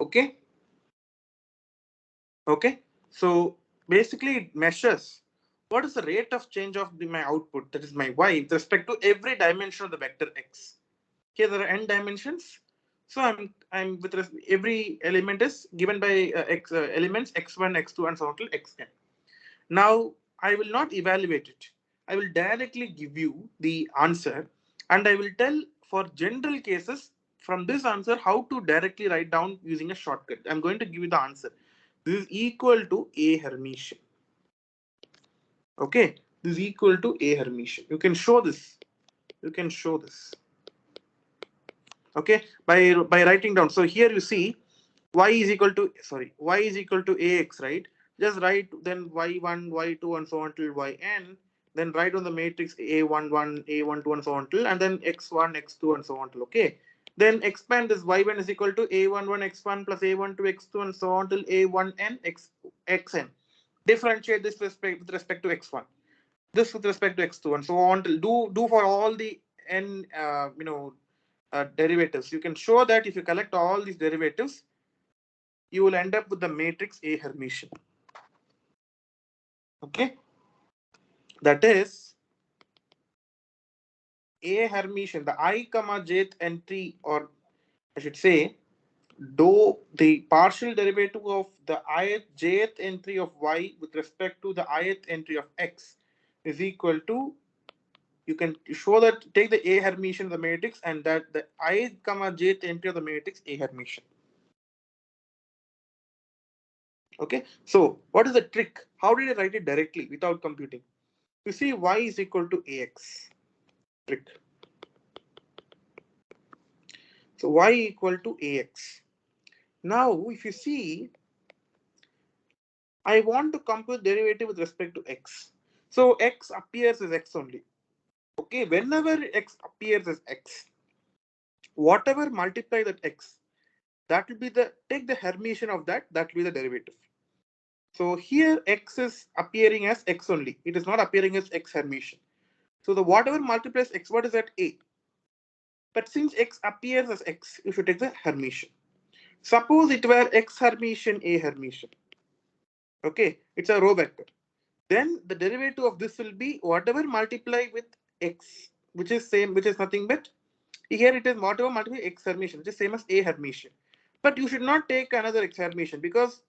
Okay. Okay. So basically, it measures what is the rate of change of my output, that is my y, with respect to every dimension of the vector x. Here there are n dimensions. So I'm with every element is given by elements x1, x2, and so on till xn. Now I will not evaluate it. I will directly give you the answer, and I will tell for general cases from this answer how to directly write down using a shortcut. I'm going to give you the answer. This is equal to A Hermitian. Okay, this is equal to A Hermitian. You can show this. You can show this. Okay, by writing down. So here you see y is equal to ax, right? Just write then y1, y2, and so on till yn. Then write on the matrix a11, a12, and so on till, and then x1, x2, and so on till. Okay. Then expand this y1 is equal to a11 x1 plus a12 x2 and so on till a1n xn. Differentiate this with respect to x1. This with respect to x2 and so on till do for all the n derivatives. You can show that if you collect all these derivatives, you will end up with the matrix A Hermitian. Okay, that is A Hermitian. The I comma jth entry, or I should say, the partial derivative of the jth entry of y with respect to the ith entry of x is equal to. You can show that, take the A Hermitian of the matrix, and that the I comma jth entry of the matrix A Hermitian. Okay, so what is the trick? How did I write it directly without computing? You see y is equal to ax. Trick. So y equal to ax. Now, if you see, I want to compute derivative with respect to x. So x appears as x only. Okay, whenever x appears as x, whatever multiply that x, that will be the, take the Hermitian of that, that will be the derivative. So here x is appearing as x only. It is not appearing as x Hermitian. So the whatever multiplies x, what is that? A. But since x appears as x, you should take the Hermitian. Suppose it were x Hermitian, A Hermitian. Okay, it's a row vector. Then the derivative of this will be whatever multiply with x, which is nothing but, here it is whatever multiply x Hermitian, which is same as A Hermitian. But you should not take another x Hermitian, because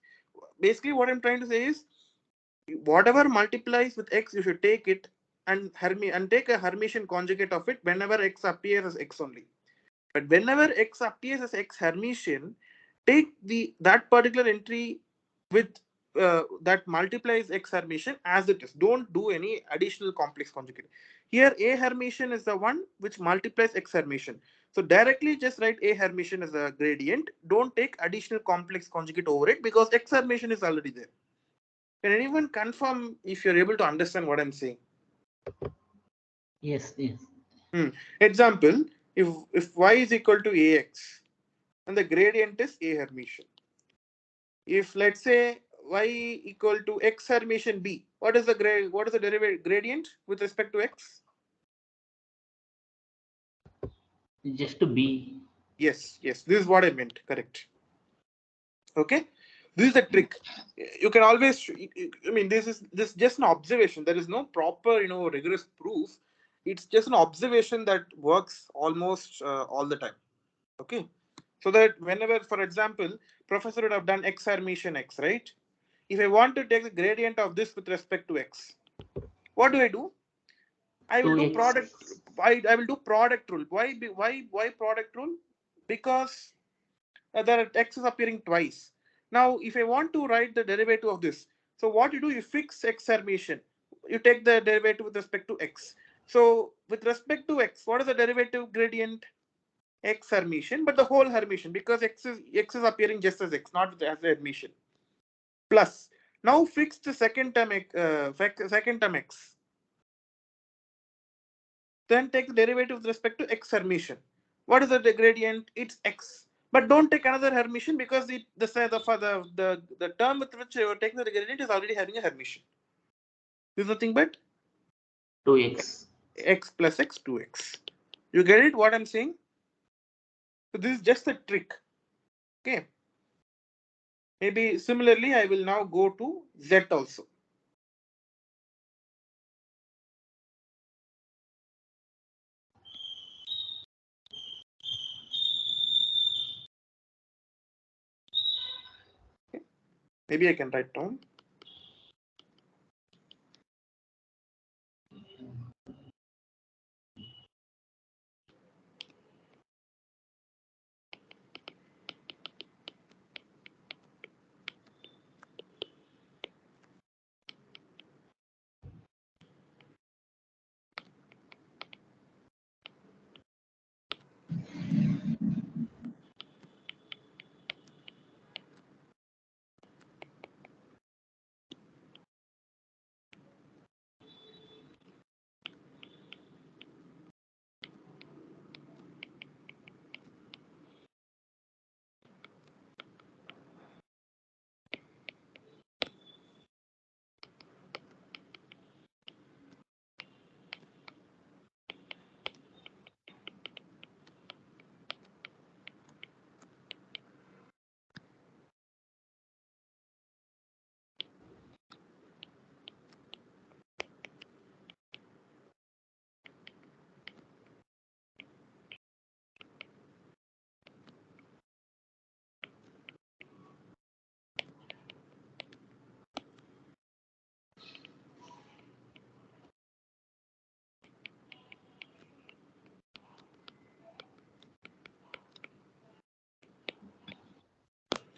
basically what I'm trying to say is, whatever multiplies with x, you should take it and take a Hermitian conjugate of it whenever x appears as x only. But whenever x appears as x Hermitian, take that particular entry with that multiplies x Hermitian as it is. Don't do any additional complex conjugate. Here A Hermitian is the one which multiplies x Hermitian. So directly just write A Hermitian as a gradient. Don't take additional complex conjugate over it, because x Hermitian is already there. Can anyone confirm if you're able to understand what I'm saying? Yes, yes. Example, if y is equal to ax, and the gradient is A Hermitian. If let's say y equal to x Hermitian b, what is the derivative gradient with respect to x? Just to be. Yes, this is what I meant. Correct. Okay, this is the trick. You can always, I mean, this is just an observation. There is no proper, rigorous proof. It's just an observation that works almost all the time. Okay, so that whenever, for example, professor would have done x Hermitian x, right? If I want to take the gradient of this with respect to x, what do? I will do 2x. product. I will do product rule. Why product rule? Because there are x is appearing twice. Now, if I want to write the derivative of this, so what you do, you fix x Hermitian. You take the derivative with respect to x. So with respect to x, what is the derivative gradient? X Hermitian, but the whole Hermitian, because x is appearing just as x, not as the Hermitian. Plus, now fix the second term x. Then take the derivative with respect to x Hermitian. What is the gradient? It's x. But don't take another Hermitian, because the term with which you are taking the gradient is already having a Hermitian. This is nothing but 2x. x plus x, 2x. You get it? What I'm saying? So this is just a trick. Okay. Maybe similarly, I will now go to z also. Okay. Maybe I can write down.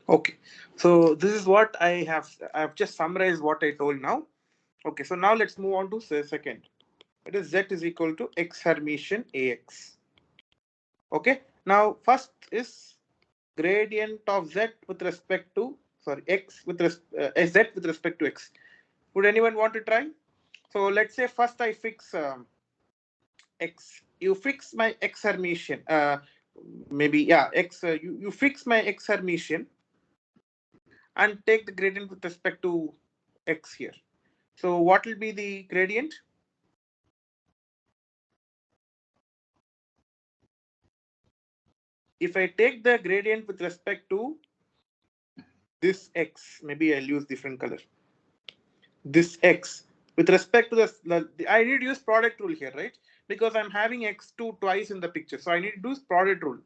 Okay, so this is what I've just summarized what I told now. Okay, so now let's move on to the second. It is z is equal to x Hermitian ax. Okay, now first is gradient of z with respect to, sorry, x with z with respect to x. Would anyone want to try? So let's say first I fix x. You fix my x Hermitian. Maybe yeah, x. You fix my x Hermitian and take the gradient with respect to x here. So what will be the gradient? If I take the gradient with respect to this x, maybe I'll use different color. This x with respect to I need to use product rule here, right? Because I'm having x2 twice in the picture, so I need to do product rule.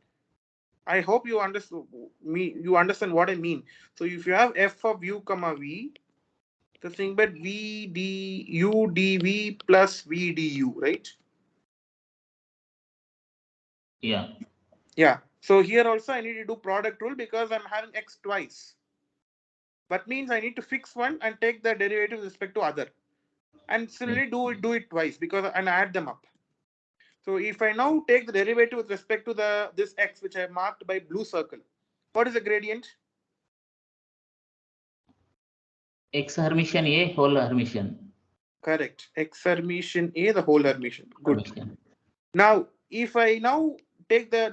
I hope you understand me. You understand what I mean. So if you have f of u comma v, the thing but v d u dv plus v du, right? Yeah. Yeah. So here also I need to do product rule because I'm having x twice. That means I need to fix one and take the derivative with respect to other, and similarly do it twice because and add them up. So if I now take the derivative with respect to this x which I have marked by blue circle, what is the gradient? X Hermitian A whole Hermitian. Correct. X Hermitian A, the whole Hermitian. Good. Hermitian. Now if I now take the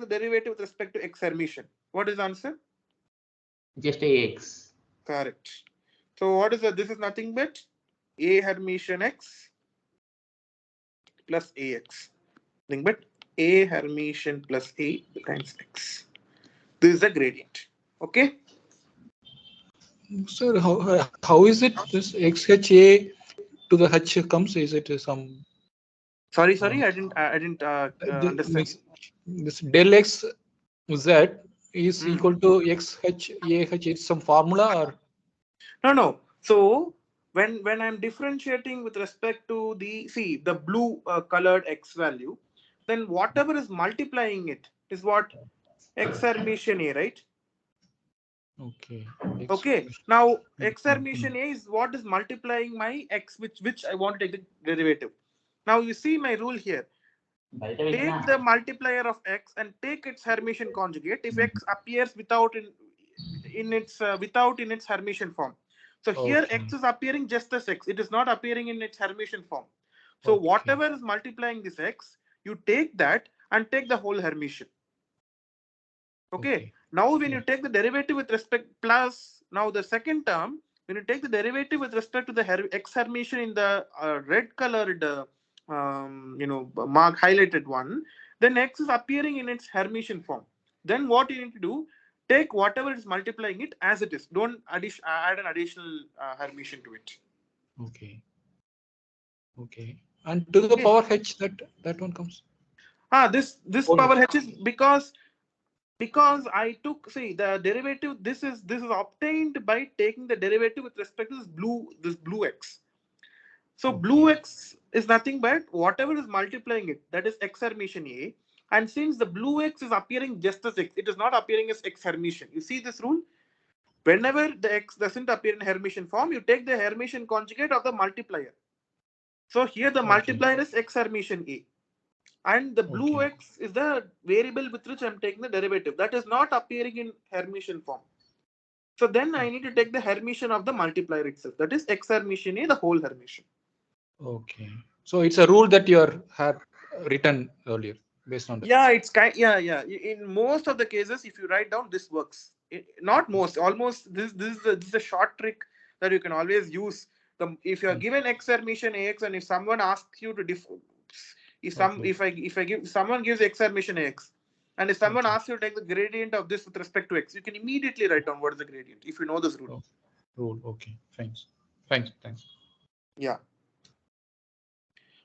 derivative with respect to x Hermitian, what is the answer? Just AX. Correct. So what is this is nothing but A Hermitian x plus ax. Nothing but A Hermitian plus A times x. This is the gradient. Okay. Sir, how is it this XHA to the H comes? Is it some? Sorry, I didn't understand. This del X Z is equal to XH AH. It's some formula or? No. So when I'm differentiating with respect to the blue colored x value, then whatever is multiplying it is what x Hermitian A, right? Okay. Okay. Now x Hermitian A is what is multiplying my x, which I want to take the derivative. Now you see my rule here. Take the multiplier of x and take its Hermitian conjugate if x appears without in its Hermitian form. So here x is appearing just as x. It is not appearing in its Hermitian form. So whatever is multiplying this x, you take that and take the whole Hermitian. Okay. Now when you take the derivative with respect plus, now the second term, when you take the derivative with respect to the x Hermitian in the red colored mark highlighted one, then x is appearing in its Hermitian form. Then what you need to do, take whatever is multiplying it as it is. Don't add an additional Hermitian to it. Okay. And to the power h, that one comes. This power h is because I took, see, the derivative, this is obtained by taking the derivative with respect to this blue x. So blue x is nothing but whatever is multiplying it, that is x Hermitian A. And since the blue x is appearing just as x, it is not appearing as x Hermitian. You see this rule? Whenever the x doesn't appear in Hermitian form, you take the Hermitian conjugate of the multiplier. So here the multiplier is x Hermitian A. And the blue x is the variable with which I'm taking the derivative. That is not appearing in Hermitian form. So then I need to take the Hermitian of the multiplier itself. That is x Hermitian A, the whole Hermitian. Okay. So it's a rule that you had written earlier based on that. Yeah, it's yeah. In most of the cases, if you write down, this works. Not most, almost. This is a short trick that you can always use. If you are given x Hermitian ax, and if someone asks you to if someone gives x Hermitian ax, and if someone asks you to take the gradient of this with respect to x, you can immediately write down what is the gradient if you know this rule. Okay. Thanks. Yeah.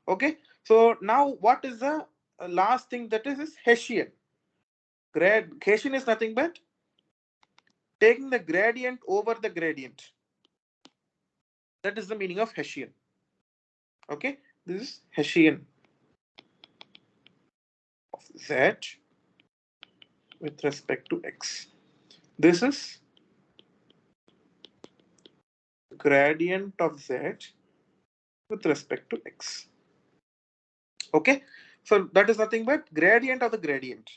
Okay. So now what is the last thing, that is Hessian. Hessian is nothing but taking the gradient over the gradient. That is the meaning of Hessian. Okay. This is Hessian of z with respect to x. This is gradient of z with respect to x. Okay, so that is nothing but gradient of the gradient.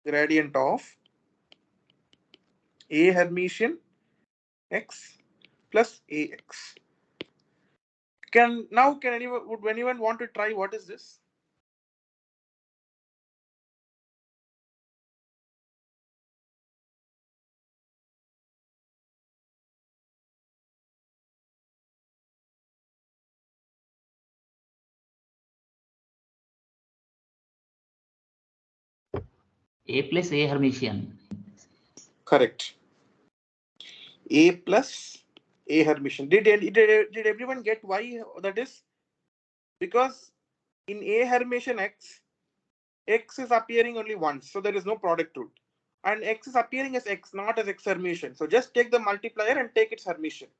Gradient of A Hermitian x plus ax. Can anyone, would anyone want to try what is this? A plus A Hermitian. Correct. A plus A Hermitian. Did everyone get why that is? Because in A Hermitian x, x is appearing only once, so there is no product rule. And x is appearing as x, not as x Hermitian. So just take the multiplier and take its Hermitian.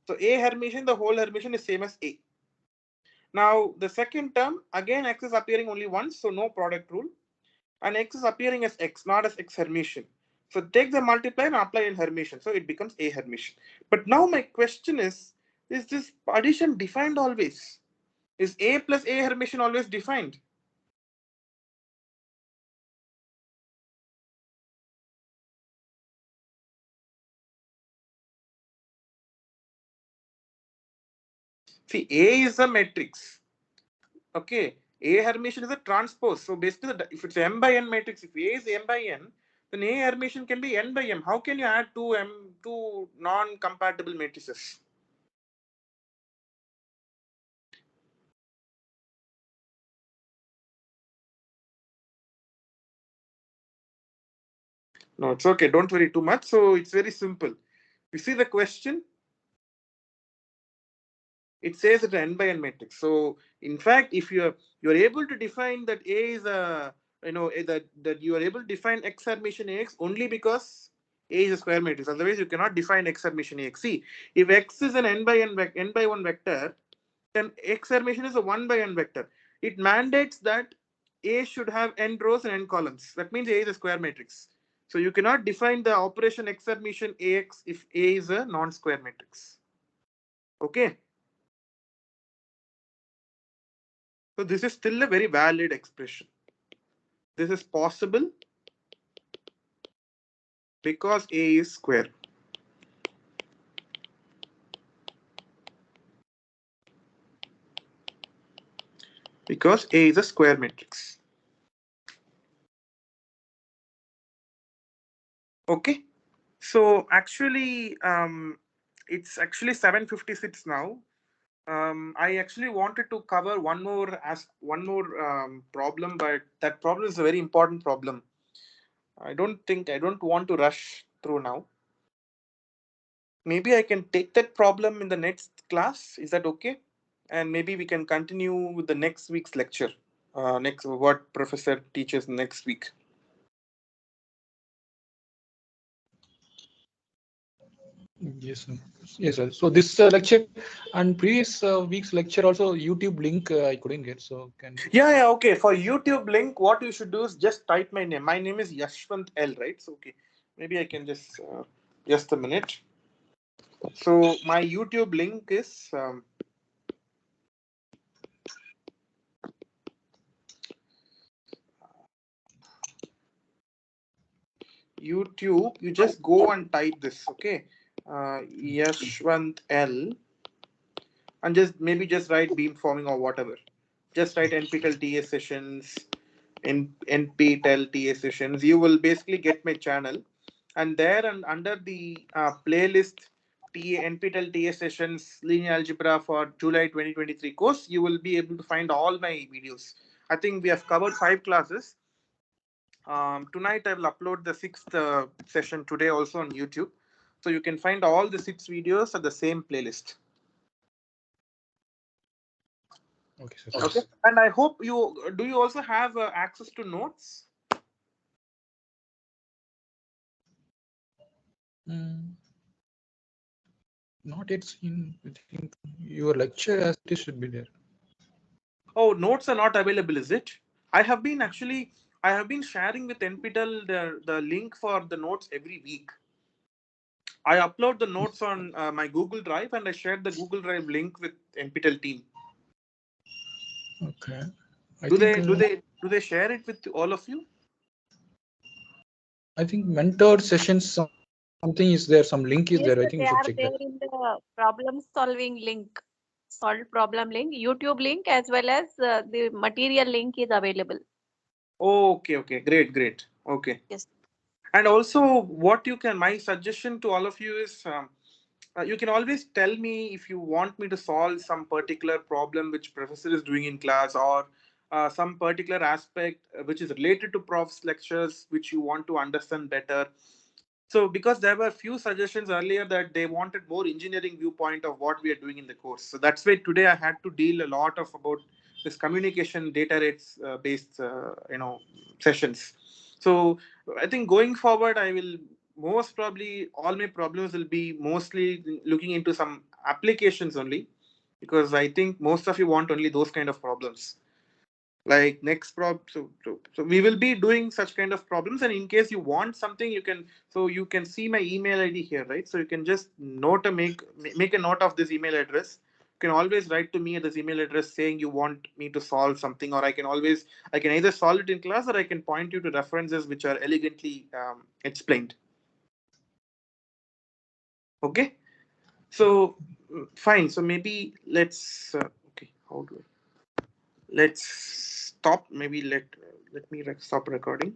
So A Hermitian, the whole Hermitian is same as A. Now the second term, again x is appearing only once, so no product rule. And x is appearing as x, not as x Hermitian. So take the multiplier and apply in Hermitian. So it becomes A Hermitian. But now my question is this addition defined always? Is A plus A Hermitian always defined? See, A is a matrix. Okay, A Hermitian is a transpose. So basically, if it's M by N matrix, if A is M by N, then A Hermitian can be N by M. How can you add two non-compatible matrices? No, it's okay. Don't worry too much. So it's very simple. You see the question? It says it's an N by N matrix. So in fact, if you're able to define that A is a that you are able to define X Hermitian AX only because A is a square matrix. Otherwise, you cannot define X Hermitian AX. See, if X is an N by 1 vector, then X Hermitian is a 1 by N vector. It mandates that A should have N rows and N columns. That means A is a square matrix. So you cannot define the operation X Hermitian AX if A is a non-square matrix. Okay. So this is still a very valid expression. This is possible because A is square. Because A is a square matrix. Okay. So actually, it's actually 7:56 now. I actually wanted to cover one more problem, but that problem is a very important problem. I don't want to rush through now. Maybe I can take that problem in the next class. Is that okay? And maybe we can continue with the next week's lecture. Next, what professor teaches next week. Yes, sir. Yes, sir. So this lecture and previous week's lecture also YouTube link I couldn't get. So can Yeah. Okay. For YouTube link, what you should do is just type my name. My name is Yashvanth L, right? So okay, maybe I can just a minute. So my YouTube link is YouTube. You just go and type this, okay? Yashvanth L, and just write beamforming or whatever. Just write NPTEL TA sessions, NPTEL TA sessions. You will basically get my channel, and there and under the playlist NPTEL TA sessions linear algebra for July 2023 course, you will be able to find all my videos. I think we have covered 5 classes. Tonight I will upload the 6th session today also on YouTube. So you can find all the 6 videos at the same playlist. okay, sir. Okay. And I hope you also have access to notes? Not yet seen. I think your lecture as it should be there. Oh, notes are not available, is it? I have been actually I have been sharing with NPTEL the link for the notes every week. I upload the notes on my Google Drive and I share the Google Drive link with NPTEL team. Okay. Do they share it with all of you? I think mentor sessions, something is there, some link is Yes, there. I sir, think they you should are check there that. in the problem solving link, solved problem link, YouTube link, as well as the material link is available. Okay, great. Okay. Yes. And also, my suggestion to all of you is you can always tell me if you want me to solve some particular problem which professor is doing in class, or some particular aspect which is related to prof's lectures which you want to understand better. So because there were few suggestions earlier that they wanted more engineering viewpoint of what we are doing in the course. So that's why today I had to deal a lot of about this communication data rates based sessions. So I think going forward, I will most probably all my problems will be mostly looking into some applications only, because I think most of you want only those kind of problems. Like next so we will be doing such kind of problems, and in case you want something, you can see my email ID here, right? So you can just make a note of this email address. You can always write to me at this email address saying you want me to solve something, or I can either solve it in class, or I can point you to references which are elegantly explained. Okay, so fine. So maybe let's okay, how do I let's stop. Maybe let me stop recording.